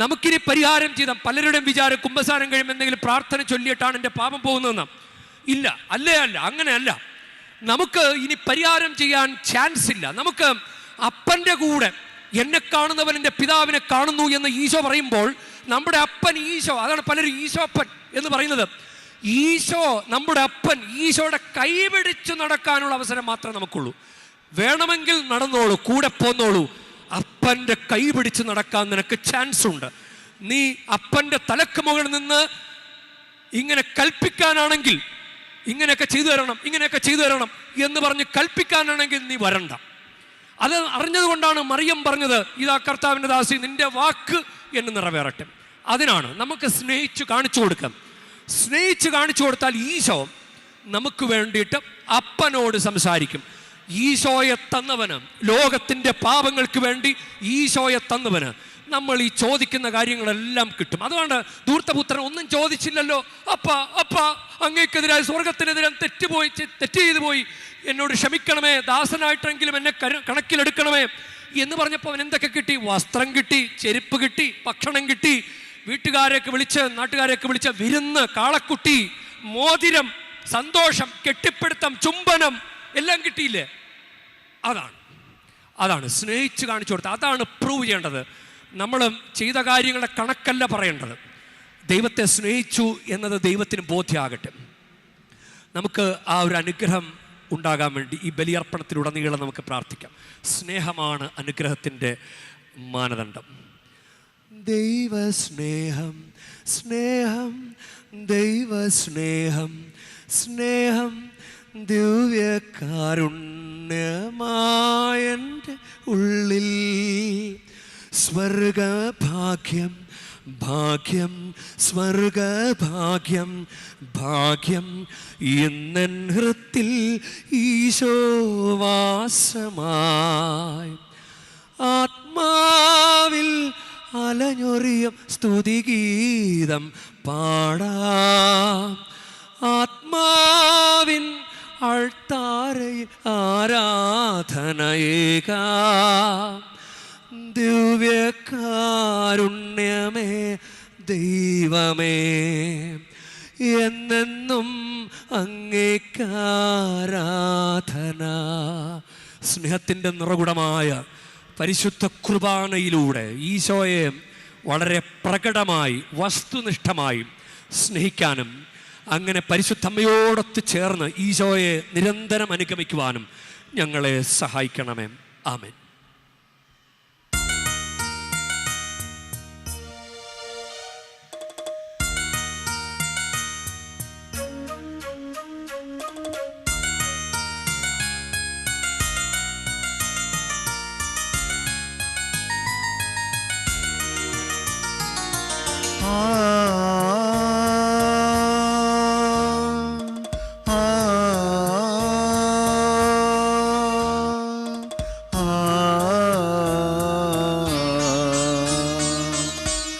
നമുക്കിനി പരിഹാരം ചെയ്ത പലരുടെയും വിചാരം കുമ്പസാരം കഴിയുമ്പോൾ എന്തെങ്കിലും പ്രാർത്ഥന ചൊല്ലിയിട്ടാണ് എൻ്റെ പാപം പോകുന്നതെന്ന്. ഇല്ല, അല്ല, അങ്ങനെയല്ല. നമുക്ക് ഇനി പരിഹാരം ചെയ്യാൻ ചാൻസ് ഇല്ല. നമുക്ക് അപ്പൻ്റെ കൂടെ എന്നെ കാണുന്നവൻ എൻ്റെ പിതാവിനെ കാണുന്നു എന്ന് ഈശോ പറയുമ്പോൾ നമ്മുടെ അപ്പൻ ഈശോ, അതാണ് പലരും ഈശോ അപ്പൻ എന്ന് പറയുന്നത്. ഈശോ നമ്മുടെ അപ്പൻ, ഈശോയുടെ കൈപിടിച്ച് നടക്കാനുള്ള അവസരം മാത്രമേ നമുക്കുള്ളൂ. വേണമെങ്കിൽ നടന്നോളൂ, കൂടെ പോന്നോളൂ. അപ്പൻ്റെ കൈപിടിച്ച് നടക്കാൻ നിനക്ക് ചാൻസ് ഉണ്ട്. നീ അപ്പൻ്റെ തലക്ക് മുകളിൽ നിന്ന് ഇങ്ങനെ കൽപ്പിക്കാനാണെങ്കിൽ, ഇങ്ങനെയൊക്കെ ചെയ്തു തരണം എന്ന് പറഞ്ഞ് കൽപ്പിക്കാനാണെങ്കിൽ നീ വരണ്ട. അത് അറിഞ്ഞതുകൊണ്ടാണ് മറിയം പറഞ്ഞത്, ഇതാ കർത്താവിൻ്റെ ദാസി, നിന്റെ വാക്ക് എന്ന് നിറവേറട്ടെ. അതിനാണ് നമുക്ക് സ്നേഹിച്ച് കാണിച്ചു കൊടുക്കാം. സ്നേഹിച്ച് കാണിച്ചു കൊടുത്താൽ ഈശോ നമുക്ക് വേണ്ടിയിട്ട് അപ്പനോട് സംസാരിക്കും. ഈശോയെ തന്നവന്, ലോകത്തിൻ്റെ പാപങ്ങൾക്ക് വേണ്ടി ഈശോയെ തന്നവന് നമ്മൾ ഈ ചോദിക്കുന്ന കാര്യങ്ങളെല്ലാം കിട്ടും. അതുകൊണ്ട് ധൂർത്തപുത്രൻ ഒന്നും ചോദിച്ചില്ലല്ലോ, അപ്പ അങ്ങേക്കെതിരായി സ്വർഗത്തിനെതിരെ തെറ്റ് ചെയ്തു പോയി, എന്നോട് ക്ഷമിക്കണമേ, ദാസനായിട്ടെങ്കിലും എന്നെ കണക്കിലെടുക്കണമേ എന്ന് പറഞ്ഞപ്പോൾ അവൻ എന്തൊക്കെ കിട്ടി? വസ്ത്രം കിട്ടി, ചെരുപ്പ് കിട്ടി, ഭക്ഷണം കിട്ടി, നാട്ടുകാരെയൊക്കെ വിളിച്ച് വിരുന്ന്, കാളക്കുട്ടി, മോതിരം, സന്തോഷം, കെട്ടിപ്പിടുത്തം, ചുംബനം എല്ലാം കിട്ടിയില്ലേ? അതാണ് സ്നേഹിച്ച് കാണിച്ചു കൊടുത്തത്. അതാണ് പ്രൂവ് ചെയ്യേണ്ടത്. നമ്മൾ ചെയ്ത കാര്യങ്ങളുടെ കണക്കല്ല പറയേണ്ടത്. ദൈവത്തെ സ്നേഹിച്ചു എന്നത് ദൈവത്തിന് ബോധ്യമാകട്ടെ. നമുക്ക് ആ ഒരു അനുഗ്രഹം ഉണ്ടാകാൻ വേണ്ടി ഈ ബലിയർപ്പണത്തിലുടനീളം നമുക്ക് പ്രാർത്ഥിക്കാം. സ്നേഹമാണ് അനുഗ്രഹത്തിൻ്റെ മാനദണ്ഡം. ദൈവസ്നേഹം, സ്നേഹം, ദൈവസ്നേഹം, സ്നേഹം ദിവ്യകാരുണ്യമായെൻ്റെ ഉള്ളിൽ സ്വർഗഭാഗ്യം, ഭാഗ്യം, സ്വർഗഭാഗ്യം, ഭാഗ്യം എന്നെൻ ഹൃത്തിൽ ഈശോവാസമായി. ആത്മാവിൽ അലഞ്ഞൊറിയും സ്തുതിഗീതം പാടാം. ആത്മാവിൻ അൾത്താരയിൽ ആരാധനയേകാം. ദിവ്യകാരുണ്യമേ ദൈവമേ, എന്നെന്നും അങ്ങേക്കാരാധന. സ്നേഹത്തിൻ്റെ നിറകുടമായ പരിശുദ്ധ കുർബാനയിലൂടെ ഈശോയെ വളരെ പ്രകടമായി വസ്തുനിഷ്ഠമായി സ്നേഹിക്കാനും അങ്ങനെ പരിശുദ്ധമ്മയോടൊത്ത് ചേർന്ന് ഈശോയെ നിരന്തരം അനുഗമിക്കുവാനും ഞങ്ങളെ സഹായിക്കണമേ. ആമേൻ.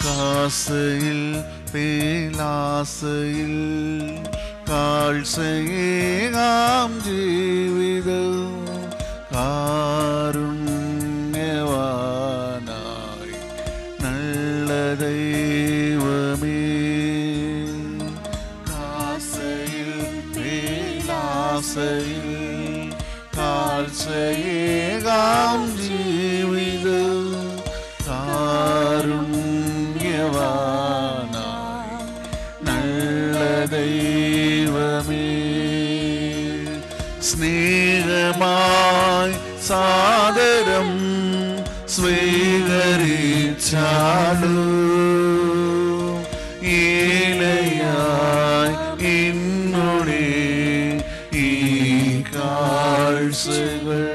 കാസയിൽ പേലാസയിൽ കാഴ്ചയേകാം ജീവിതം കാരുണ്യവാനായി നല്ല ദൈവമേ. കാസയിൽ പേലാസയിൽ കാഴ്ചയേകാം ജീവിതം കാരുണ്യവാനായി നല്ല ദൈവമേ. സ്നേഹമായി സാദരം സ്വീകരിച്ചാലു ഈലയായി ഇന്നുടെ ഈ കാഴ്ചകൾ.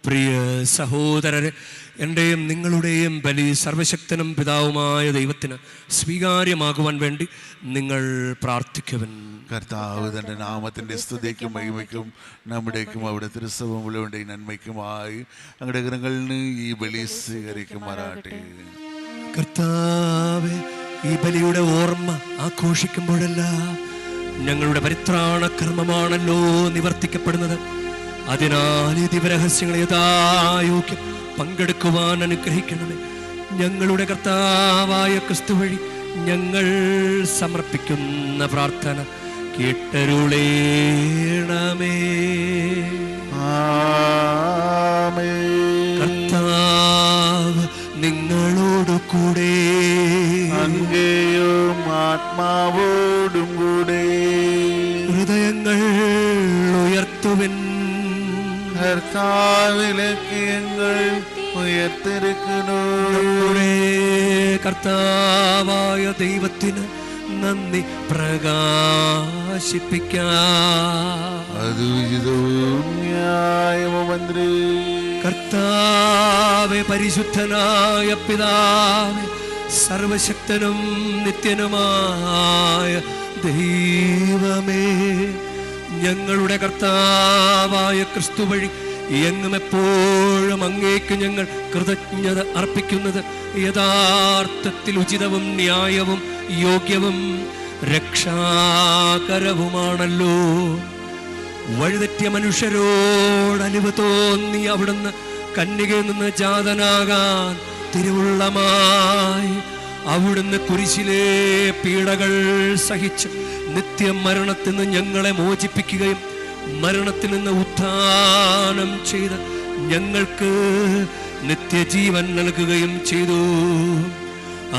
പ്രിയ സഹോദരരെ, എൻ്റെയും നിങ്ങളുടെയും ബലി സർവശക്തനും പിതാവുമായ ദൈവത്തിന് സ്വീകാര്യമാകുവാൻ വേണ്ടി നിങ്ങൾ പ്രാർത്ഥിക്കുവൻ. കർത്താവ് തന്റെ നാമത്തിന്റെ സ്തുതിക്കും മഹിമയ്ക്കും നമ്മുടേക്കും അവിടെ തിരുസഭയുടെ നന്മയ്ക്കുമായി ഞങ്ങളുടെ ഗ്രഹങ്ങളിൽ നിന്ന് ഈ ബലി സ്വീകരിക്കുമാറാട്ടെ. കർത്താവേ, ഈ ബലിയുടെ ഓർമ്മ ആഘോഷിക്കുമ്പോഴെല്ലാം ഞങ്ങളുടെ പരിത്രാണ കർമ്മമാണല്ലോ നിവർത്തിക്കപ്പെടുന്നത്. അതിനാൽ ഈ ദിവരഹസ്യങ്ങളെ യഥായോഗ്യം പങ്കെടുക്കുവാൻ അനുഗ്രഹിക്കണമേ. ഞങ്ങളുടെ കർത്താവായ ക്രിസ്തു വഴി ഞങ്ങൾ സമർപ്പിക്കുന്ന പ്രാർത്ഥന കേട്ടരുളേണമേ. കർത്താവ് നിങ്ങളോടു കൂടെ, അങ്ങയും ആത്മാവോടും കൂടെ. ഹൃദയങ്ങൾ ഉയർത്തുവിൻ. കർത്താവിലേക്ക് ഞങ്ങൾ ഉയർത്തിരിക്കുന്നു. നമ്മുടെ കർത്താവായ ദൈവത്തിന് നന്ദി പ്രകാശിപ്പിക്കാം. അത് ഉചിതവും ന്യായവുമന്ത്രി. കർത്താവേ, പരിശുദ്ധനായ പിതാവേ, സർവശക്തനും നിത്യനുമായ ദൈവമേ, ഞങ്ങളുടെ കർത്താവായ ക്രിസ്തു വഴി എങ്ങും എപ്പോഴും അങ്ങേക്ക് ഞങ്ങൾ കൃതജ്ഞത അർപ്പിക്കുന്നത് യഥാർത്ഥത്തിൽ ഉചിതവും ന്യായവും യോഗ്യവും രക്ഷാകരവുമാണല്ലോ. വഴിതെറ്റിയ മനുഷ്യരോട് അലിവ് തോന്നി അവിടുന്ന് കന്യകയിൽ നിന്ന് ജാതനാകാൻ തിരുവുള്ളമായി അവിടുന്ന് കുരിശിലെ പീഡകൾ സഹിച്ച് നിത്യമരണത്തിൽ നിന്ന് ഞങ്ങളെ മോചിപ്പിക്കുകയും മരണത്തിൽ നിന്ന് ഉത്ഥാനം ചെയ്ത് ഞങ്ങൾക്ക് നിത്യജീവൻ നൽകുകയും ചെയ്തു.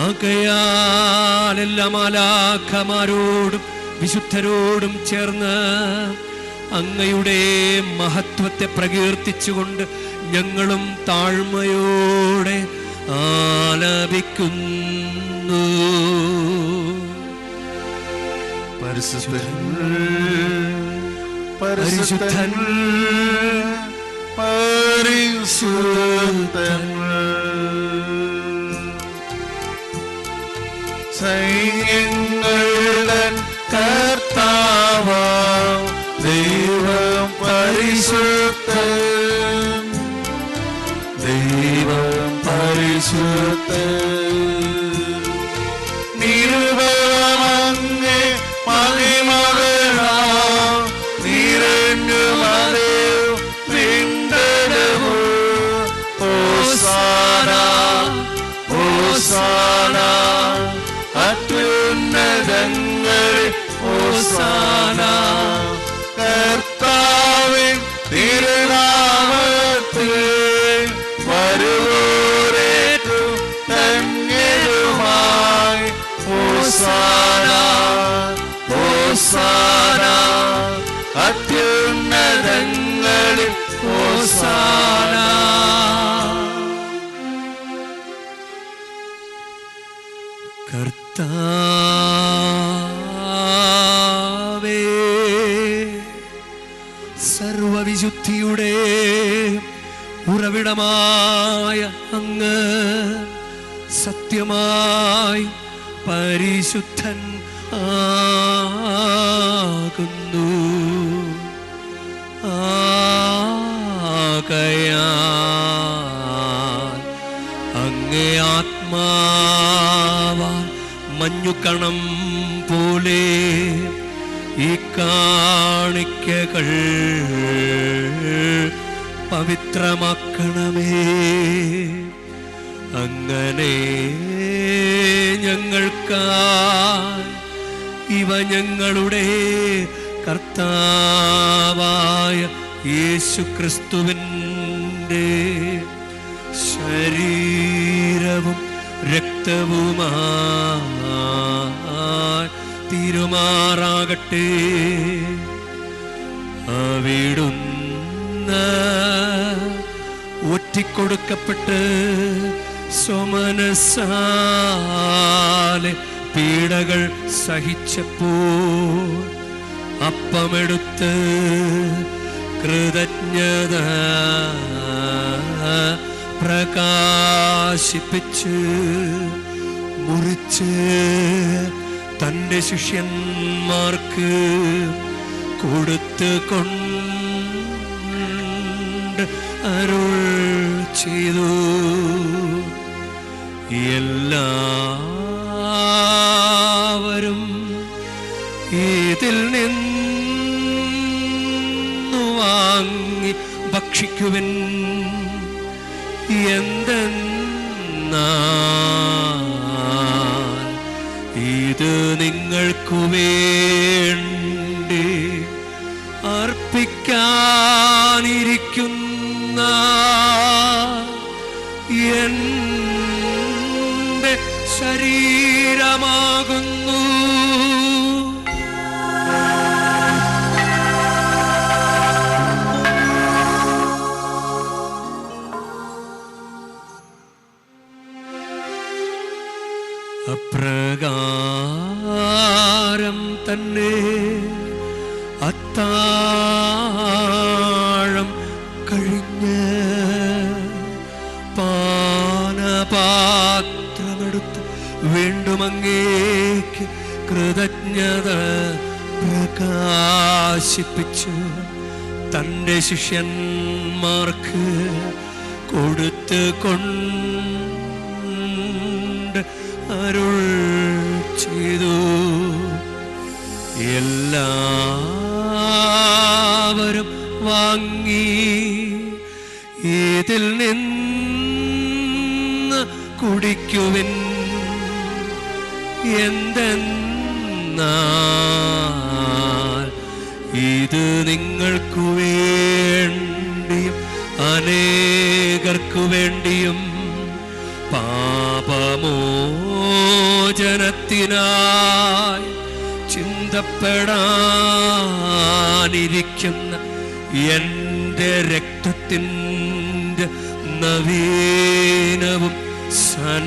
ആകയാൽ എല്ലാ മാലാഖമാരോടും വിശുദ്ധരോടും ചേർന്ന് അങ്ങയുടെ മഹത്വത്തെ പ്രകീർത്തിച്ചുകൊണ്ട് ഞങ്ങളും താഴ്മയോടെ ആലപിക്കുന്നു. പരിശുദ്ധൻ പരിശുദ്ധൻ പരിശുദ്ധൻ സൈന്യങ്ങളുടെ കർത്താവാം ദൈവം പരിശുദ്ധൻ. ദൈവം പരിശുദ്ധൻ. നിരുപമങ്ങേ മഹിമകളാം നിറഞ്ഞു മറയൂ പിണ്ടനമോ. ഹോസാന ഹോസാന അത്യുന്നതങ്ങളിൽ ഹോസാന. കർത്താവിൻ തിരുനാമത്തിൽ വരുവോരേറ്റു ധന്യരുമായി. ഹോസാന ഹോസാന അത്യുന്നതങ്ങളിൽ ഹോസാന. കർത്താവേ, സർവവിശുദ്ധിയുടെ ഉറവിടമായ അങ്ങ് സത്യമായി പരിശുദ്ധൻ ആകുന്നു. ആകയാൽ അങ്ങേ ആത്മാവാൽ മഞ്ഞുകണം പോലെ ഈ കാണിക്കകൾ പവിത്രമാക്കണമേ. അങ്ങനെ ഞങ്ങൾക്കായി ഇവ ഞങ്ങളുടെ കർത്താവായ യേശുക്രിസ്തുവിൻ്റെ ശരീരവും രക്തവുമായി തീരുമാറാകട്ടെ. അവിടുന്ന് ഒറ്റിക്കൊടുക്കപ്പെട്ട് സ്വമനസാലെ പീഡകൾ സഹിച്ചപ്പോൾ അപ്പമെടുത്ത് കൃതജ്ഞത പ്രകാശിപ്പിച്ച് മുറിച്ച് തൻ്റെ ശിഷ്യന്മാർക്ക് കൊടുത്തുകൊണ്ട് അരുൾ ചെയ്തു. എല്ലാവരും ഇതിൽ നിന്നു വാങ്ങി ഭക്ഷിക്കുവിൻ. എന്തെന്നാൽ ഇത് നിങ്ങൾക്കു വേണ്ടി അർപ്പിക്കാനിരിക്കുന്ന എൻ്റെ ശരീരമാകുന്നു. അപ്രകാരം തന്നെ അത്താഴം കഴിഞ്ഞ് പാനപാത്രമെടുത്ത് വീണ്ടും അങ്ങേക്ക് കൃതജ്ഞത പ്രകാശിപ്പിച്ച് തൻ്റെ ശിഷ്യന്മാർക്ക് കൊടുത്തുകൊണ്ട് അരുൾ ചെയ്തു. എല്ലാവരും വാങ്ങി ഇതിൽ നിന്ന് കുടിക്കുവിൻ. എന്തെന്നാൽ ഇത് നിങ്ങൾക്കു വേണ്ടിയും അനേകർക്കു വേണ്ടിയും പാപമോചനത്തിനായി ചിന്തപ്പെടാനിരിക്കുന്ന എൻ്റെ രക്തത്തിൻ്റെ നവീനവും സനാതനവുമായ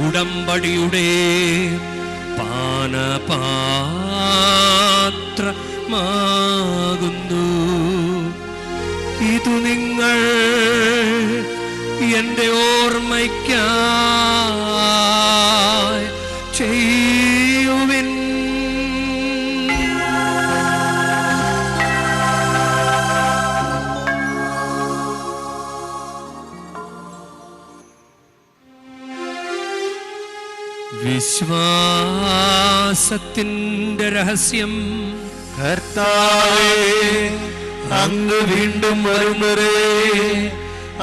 ഉടമ്പടിയുടെ പാനപാത്രമാകുന്നു. ഇതു നിങ്ങൾ എൻ്റെ ഓർമ്മയ്ക്കായി ചെയ്യുവിൻ. വിശ്വാസത്തിൻ്റെ രഹസ്യം. കർത്താവേ, അങ്ങ് വീണ്ടും വരും വരെ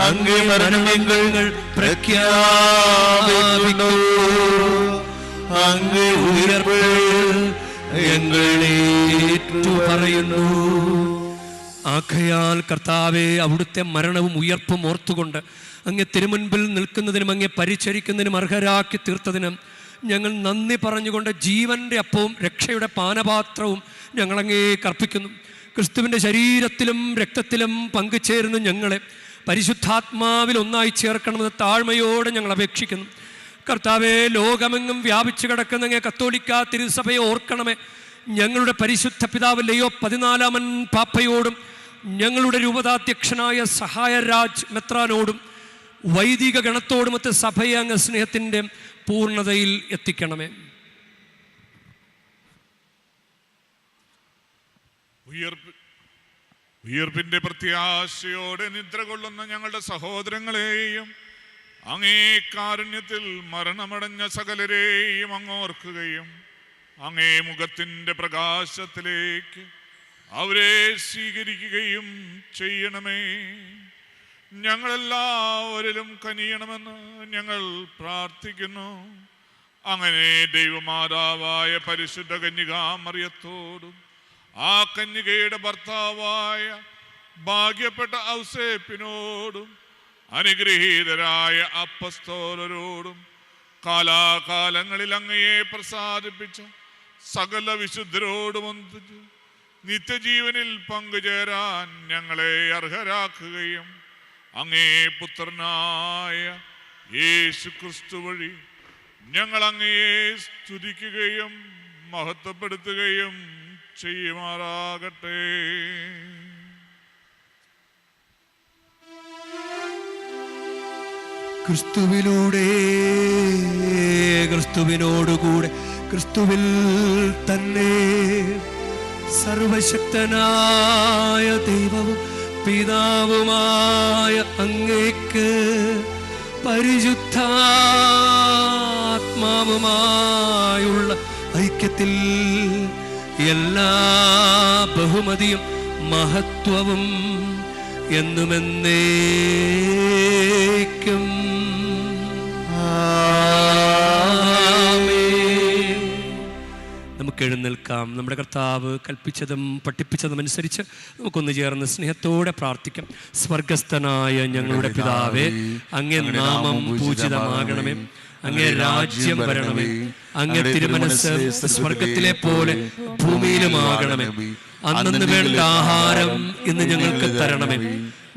അങ്ങ് മരണങ്ങൾ പ്രഖ്യാപിക്കുന്നു. അങ്ങ് ഉയർപ്പ് ഞങ്ങളേറ്റു പറയുന്നു. ആകയാൽ കർത്താവെ, അവിടുത്തെ മരണവും ഉയർപ്പും ഓർത്തുകൊണ്ട് അങ്ങ് തിരുമുൻപിൽ നിൽക്കുന്നതിനും അങ്ങ് പരിചരിക്കുന്നതിനും അർഹരാക്കി തീർത്തതിനും ഞങ്ങൾ നന്ദി പറഞ്ഞുകൊണ്ട് ജീവൻ്റെ അപ്പവും രക്ഷയുടെ പാനപാത്രവും ഞങ്ങളങ്ങേക്ക് അർപ്പിക്കുന്നു. ക്രിസ്തുവിൻ്റെ ശരീരത്തിലും രക്തത്തിലും പങ്കുചേരുന്ന ഞങ്ങളെ പരിശുദ്ധാത്മാവിൽ ഒന്നായി ചേർക്കണമെന്ന് താഴ്മയോടെ ഞങ്ങൾ അപേക്ഷിക്കുന്നു. കർത്താവെ, ലോകമെങ്ങും വ്യാപിച്ചു കിടക്കുന്ന അങ്ങേ കത്തോലിക്ക തിരുസഭയെ ഓർക്കണമേ. ഞങ്ങളുടെ പരിശുദ്ധ പിതാവ് ലയോ 14 പാപ്പയോടും ഞങ്ങളുടെ രൂപതാധ്യക്ഷനായ സഹായരാജ് മെത്രാനോടും വൈദിക ഗണത്തോടുമൊത്ത് സഭയെ അങ്ങ് സ്നേഹത്തിൻ്റെ പൂർണ്ണതയിൽ എത്തിക്കണമേ. ഉയർപ്പിന്റെ പ്രത്യാശയോടെ നിദ്ര കൊള്ളുന്ന ഞങ്ങളുടെ സഹോദരങ്ങളെയും അങ്ങേ കാരുണ്യത്തിൽ മരണമടഞ്ഞ സകലരെയും അങ്ങോർക്കുകയും അങ്ങേ മുഖത്തിന്റെ പ്രകാശത്തിലേക്ക് അവരെ സ്വീകരിക്കുകയും ചെയ്യണമേ. ഞങ്ങളെല്ലാവരിലും കനിയണമെന്ന് ഞങ്ങൾ പ്രാർത്ഥിക്കുന്നു. അങ്ങനെ ദൈവമാതാവായ പരിശുദ്ധ കന്യകാമറിയത്തോടും ആ കന്യകയുടെ ഭർത്താവായ ഭാഗ്യപ്പെട്ട ഔസേപ്പിനോടും അനുഗ്രഹീതരായ അപ്പസ്തോലരോടും കാലാകാലങ്ങളിൽ അങ്ങയെ പ്രസാദിപ്പിച്ച സകല വിശുദ്ധരോടുമൊന്നിച്ച് നിത്യജീവനിൽ പങ്കുചേരാൻ ഞങ്ങളെ അർഹരാക്കുകയും അങ്ങേ പുത്രനായ യേശു ക്രിസ്തു വഴി ഞങ്ങൾ അങ്ങയെ സ്തുതിക്കുകയും മഹത്വപ്പെടുത്തുകയും ചെയ്യുമാറാകട്ടെ. ക്രിസ്തുവിലൂടെ, ക്രിസ്തുവിനോടുകൂടെ, ക്രിസ്തുവിൽ തന്നെ സർവശക്തനായ ദൈവവും പിതാവുമായ അങ്ങേക്ക് പരിശുദ്ധാത്മാവുമായുള്ള ഐക്യത്തിൽ എല്ലാ ബഹുമതിയും മഹത്വവും എന്നുമെന്നേക്കും ആമേൻ. നമുക്ക് എഴുന്നേൽക്കാം. നമ്മുടെ കർത്താവ് കൽപ്പിച്ചതും പഠിപ്പിച്ചതും അനുസരിച്ച് നമുക്കൊന്ന് ചേർന്ന് സ്നേഹത്തോടെ പ്രാർത്ഥിക്കാം. സ്വർഗസ്ഥനായ ഞങ്ങളുടെ പിതാവേ, അങ്ങേ നാമം പൂജിതമാകണമേ, അങ്ങേ രാജ്യം വരണമേ, അങ്ങേ തിരുമനസ്സ് സ്വർഗത്തിലെ പോലെ ഭൂമിയിലുമാകണമേ. അന്നു വേണ്ട ആഹാരം ഇന്ന് ഞങ്ങൾക്ക് തരണമേ.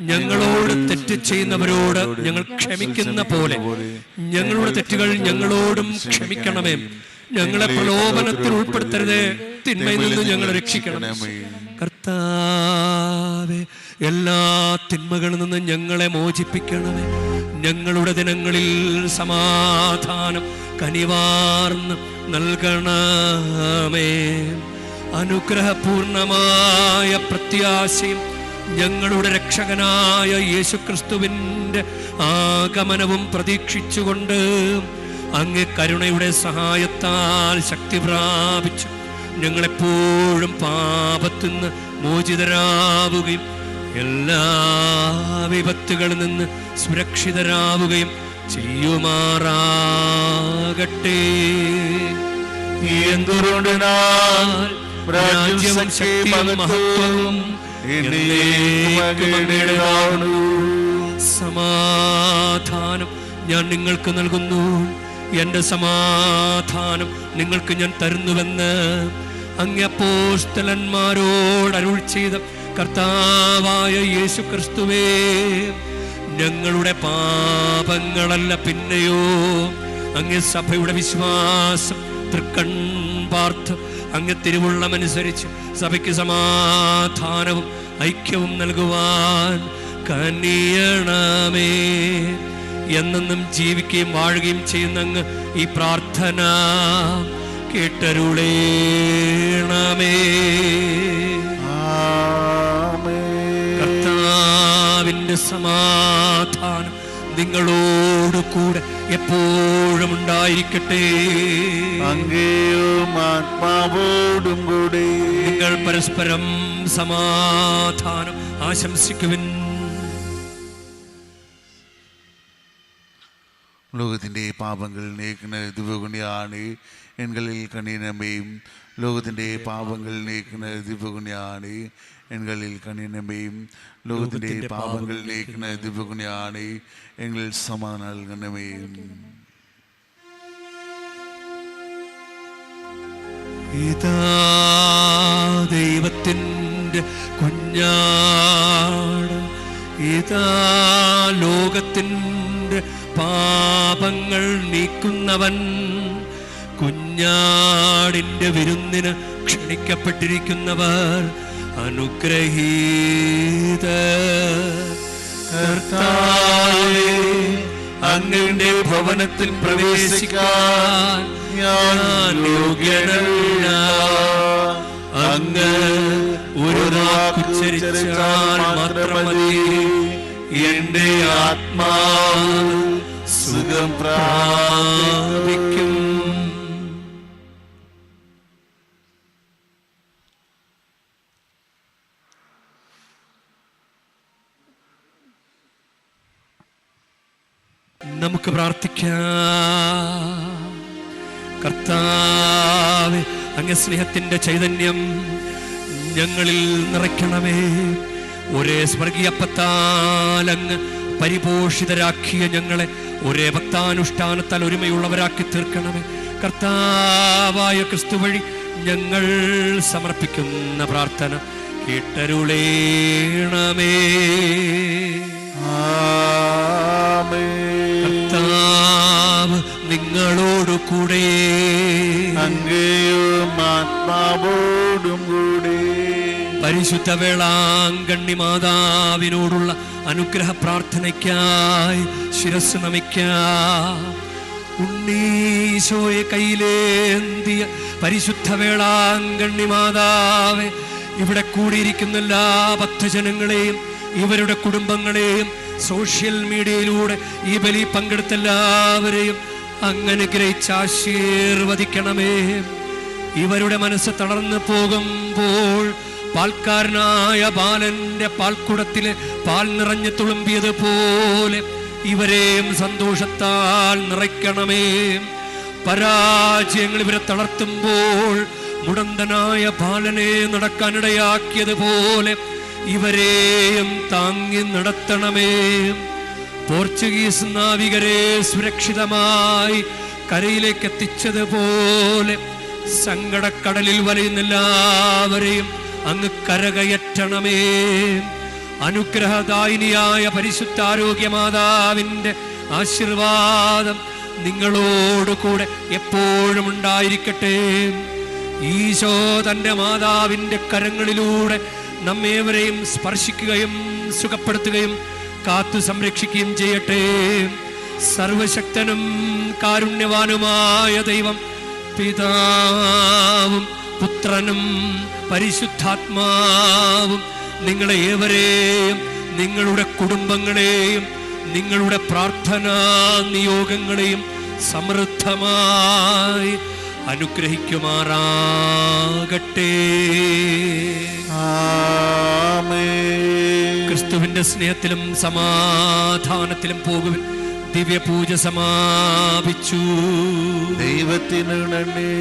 ഞങ്ങളോട് തെറ്റ് ചെയ്യുന്നവരോട് ഞങ്ങൾ ക്ഷമിക്കുന്ന പോലെ ഞങ്ങളുടെ തെറ്റുകൾ ഞങ്ങളോടും ക്ഷമിക്കണമേ. ഞങ്ങളെ പ്രലോഭനത്തിൽ ഉൾപ്പെടുത്തരുതേ, തിന്മയിൽ നിന്ന് ഞങ്ങളെ രക്ഷിക്കണമേ. കർത്താവേ, എല്ലാ തിന്മകളിൽ നിന്ന് ഞങ്ങളെ മോചിപ്പിക്കണമേ. ഞങ്ങളുടെ ദിനങ്ങളിൽ സമാധാനം കനിവാർന്ന് നൽകണമേ. അനുഗ്രഹപൂർണമായ പ്രത്യാശയും ഞങ്ങളുടെ രക്ഷകനായ യേശുക്രിസ്തുവിൻ്റെ ആഗമനവും പ്രതീക്ഷിച്ചുകൊണ്ട് അങ്ങ് കരുണയുടെ സഹായത്താൽ ശക്തി പ്രാപിച്ചു ഞങ്ങളെപ്പോഴും പാപത്തിൽ നിന്ന് മോചിതരാവുകയും എല്ലാ വിപത്തുകളിൽ നിന്ന് സുരക്ഷിതരാവുകയും ചെയ്യുമാറാകട്ടെ. എന്തുകൊണ്ടെന്നാൽ രാജ്യവും ശക്തിയും മഹത്വവും സമാധാനം ഞാൻ നിങ്ങൾക്ക് നൽകുന്നു, എൻ്റെ സമാധാനം നിങ്ങൾക്ക് ഞാൻ തരുന്നുവെന്ന് അങ്ങ് അപ്പോസ്തലന്മാരോട് അരുൾ ചെയ്ത കർത്താവായ യേശുക്രിസ്തുവേ, ഞങ്ങളുടെ പാപങ്ങളല്ല പിന്നെയോ അങ്ങ് സഭയുടെ വിശ്വാസം തൃക്കൺ പാർത്ത് അങ്ങ് തിരുവുള്ളമനുസരിച്ച് സഭയ്ക്ക് സമാധാനവും ഐക്യവും നൽകുവാൻ കനിയണമേ. എന്നെന്നും ജീവിക്കുകയും വാഴുകയും ചെയ്യുന്ന അങ്ങ് ഈ പ്രാർത്ഥന കേട്ടരുളേണമേ. കർത്താവിൻ്റെ സമാധാനം നിങ്ങളോട് കൂടെ എപ്പോഴും ഉണ്ടായിരിക്കട്ടെ. അങ്ങേയും ആത്മാവോടും കൂടെ നിങ്ങൾ പരസ്പരം സമാധാനം ആശംസിക്കുവിൻ. ലോകത്തിൻ്റെ പാപങ്ങൾ നീക്കുന്ന ദിവഗുണിയാണ് എൺകളിൽ കണിയനമേയും. ലോകത്തിൻ്റെ പാപങ്ങൾ നീക്കുന്ന ദിവഗുണിയാണ് എൺകളിൽ കണിയനമേയും. ലോകത്തിൻ്റെ പാപങ്ങൾ നീക്കുന്ന ദിവഗുണിയാണ് എങ്ങളിൽ സമാധാനം നൽകണമേയും. ഇതാ ദൈവത്തിൻ്റെ കുഞ്ഞാട്, ഇതാ ലോകത്തിൻ്റെ പാപങ്ങൾ നീക്കുന്നവൻ. കുഞ്ഞാടിൻ്റെ വിരുന്നിന് ക്ഷണിക്കപ്പെട്ടിരിക്കുന്നവർ അനുഗ്രഹീതർ. കർത്താവേ, അങ്ങയുടെ ഭവനത്തിൽ പ്രവേശിക്കാൻ ഞാൻ യോഗ്യനല്ല. അങ്ങ് ഒരു വാക്കുച്ചരിച്ചാൽ മാത്രം മതി, എന്റെ ആത്മാവ് സുഖം പ്രാപിക്കും. നമുക്ക് പ്രാർത്ഥിക്കാം. കർത്താവേ, അങ്ങ് സ്നേഹത്തിൻ്റെ ചൈതന്യം ഞങ്ങളിൽ നിറയ്ക്കണമേ. ഒരേ സ്വർഗീയപ്പത്താൽ അങ്ങ് പരിപോഷിതരാക്കിയ ഞങ്ങളെ ഒരേ ഭക്താനുഷ്ഠാനത്താൽ ഒരുമയുള്ളവരാക്കി തീർക്കണമേ. കർത്താവായ ക്രിസ്തു വഴി ഞങ്ങൾ സമർപ്പിക്കുന്ന പ്രാർത്ഥന കേട്ടരുളേണമേ. കർത്താവ് നിങ്ങളോടു കൂടെ, അങ്ങയും ആത്മാവോടും കൂടെ പരിശുദ്ധ വേളാങ്കണ്ണി മാതാവിനോടുള്ള അനുഗ്രഹ പ്രാർത്ഥനയ്ക്കായി ശിരസ് നമിക്കാം. ഉണ്ണീശോയെ കയ്യിലേന്തിയ പരിശുദ്ധ വേളാങ്കണ്ണി മാതാവെ, ഇവിടെ കൂടിയിരിക്കുന്ന എല്ലാ ഭക്തജനങ്ങളെയും ഇവരുടെ കുടുംബങ്ങളെയും സോഷ്യൽ മീഡിയയിലൂടെ ഈ ബലി പങ്കെടുത്ത എല്ലാവരെയും അങ്ങനെ ഗ്രഹിച്ച് ആശീർവദിക്കണമേ. ഇവരുടെ മനസ്സ് തളർന്നു പോകുമ്പോൾ പാൽക്കാരനായ ബാലന്റെ പാൽക്കുടത്തിലെ പാൽ നിറഞ്ഞു തുളുമ്പിയതുപോലെ ഇവരെയും സന്തോഷത്താൽ നിറയ്ക്കണമേ. പരാജയങ്ങൾ ഇവരെ തളർത്തുമ്പോൾ മുടന്തനായ ബാലനെ നടക്കാനിടയാക്കിയതുപോലെ ഇവരെയും താങ്ങി നടത്തണമേ. പോർച്ചുഗീസ് നാവികരെ സുരക്ഷിതമായി കരയിലേക്ക് എത്തിച്ചതുപോലെ സങ്കടക്കടലിൽ വലയുന്ന എല്ലാവരെയും അങ്ങ് കരകയറ്റണമേ. അനുഗ്രഹദായിനിയായ പരിശുദ്ധാരോഗ്യ മാതാവിൻ്റെ ആശീർവാദം നിങ്ങളോടുകൂടെ എപ്പോഴും ഉണ്ടായിരിക്കട്ടെ. ഈശോ തൻ്റെ മാതാവിൻ്റെ കരങ്ങളിലൂടെ നമ്മേവരെയും സ്പർശിക്കുകയും സുഖപ്പെടുത്തുകയും കാത്തു സംരക്ഷിക്കുകയും ചെയ്യട്ടെ. സർവശക്തനും കാരുണ്യവാനുമായ ദൈവം പിതാവും പുത്രനും പരിശുദ്ധാത്മാവും നിങ്ങളെ ഏവരെയും നിങ്ങളുടെ കുടുംബങ്ങളെയും നിങ്ങളുടെ പ്രാർത്ഥനാ നിയോഗങ്ങളെയും സമൃദ്ധമായി അനുഗ്രഹിക്കുമാറാകട്ടെ. ക്രിസ്തുവിന്റെ സ്നേഹത്തിലും സമാധാനത്തിലും പോകുവിൻ. ദിവ്യപൂജ സമാപിച്ചു. ദൈവത്തിന് നന്ദി.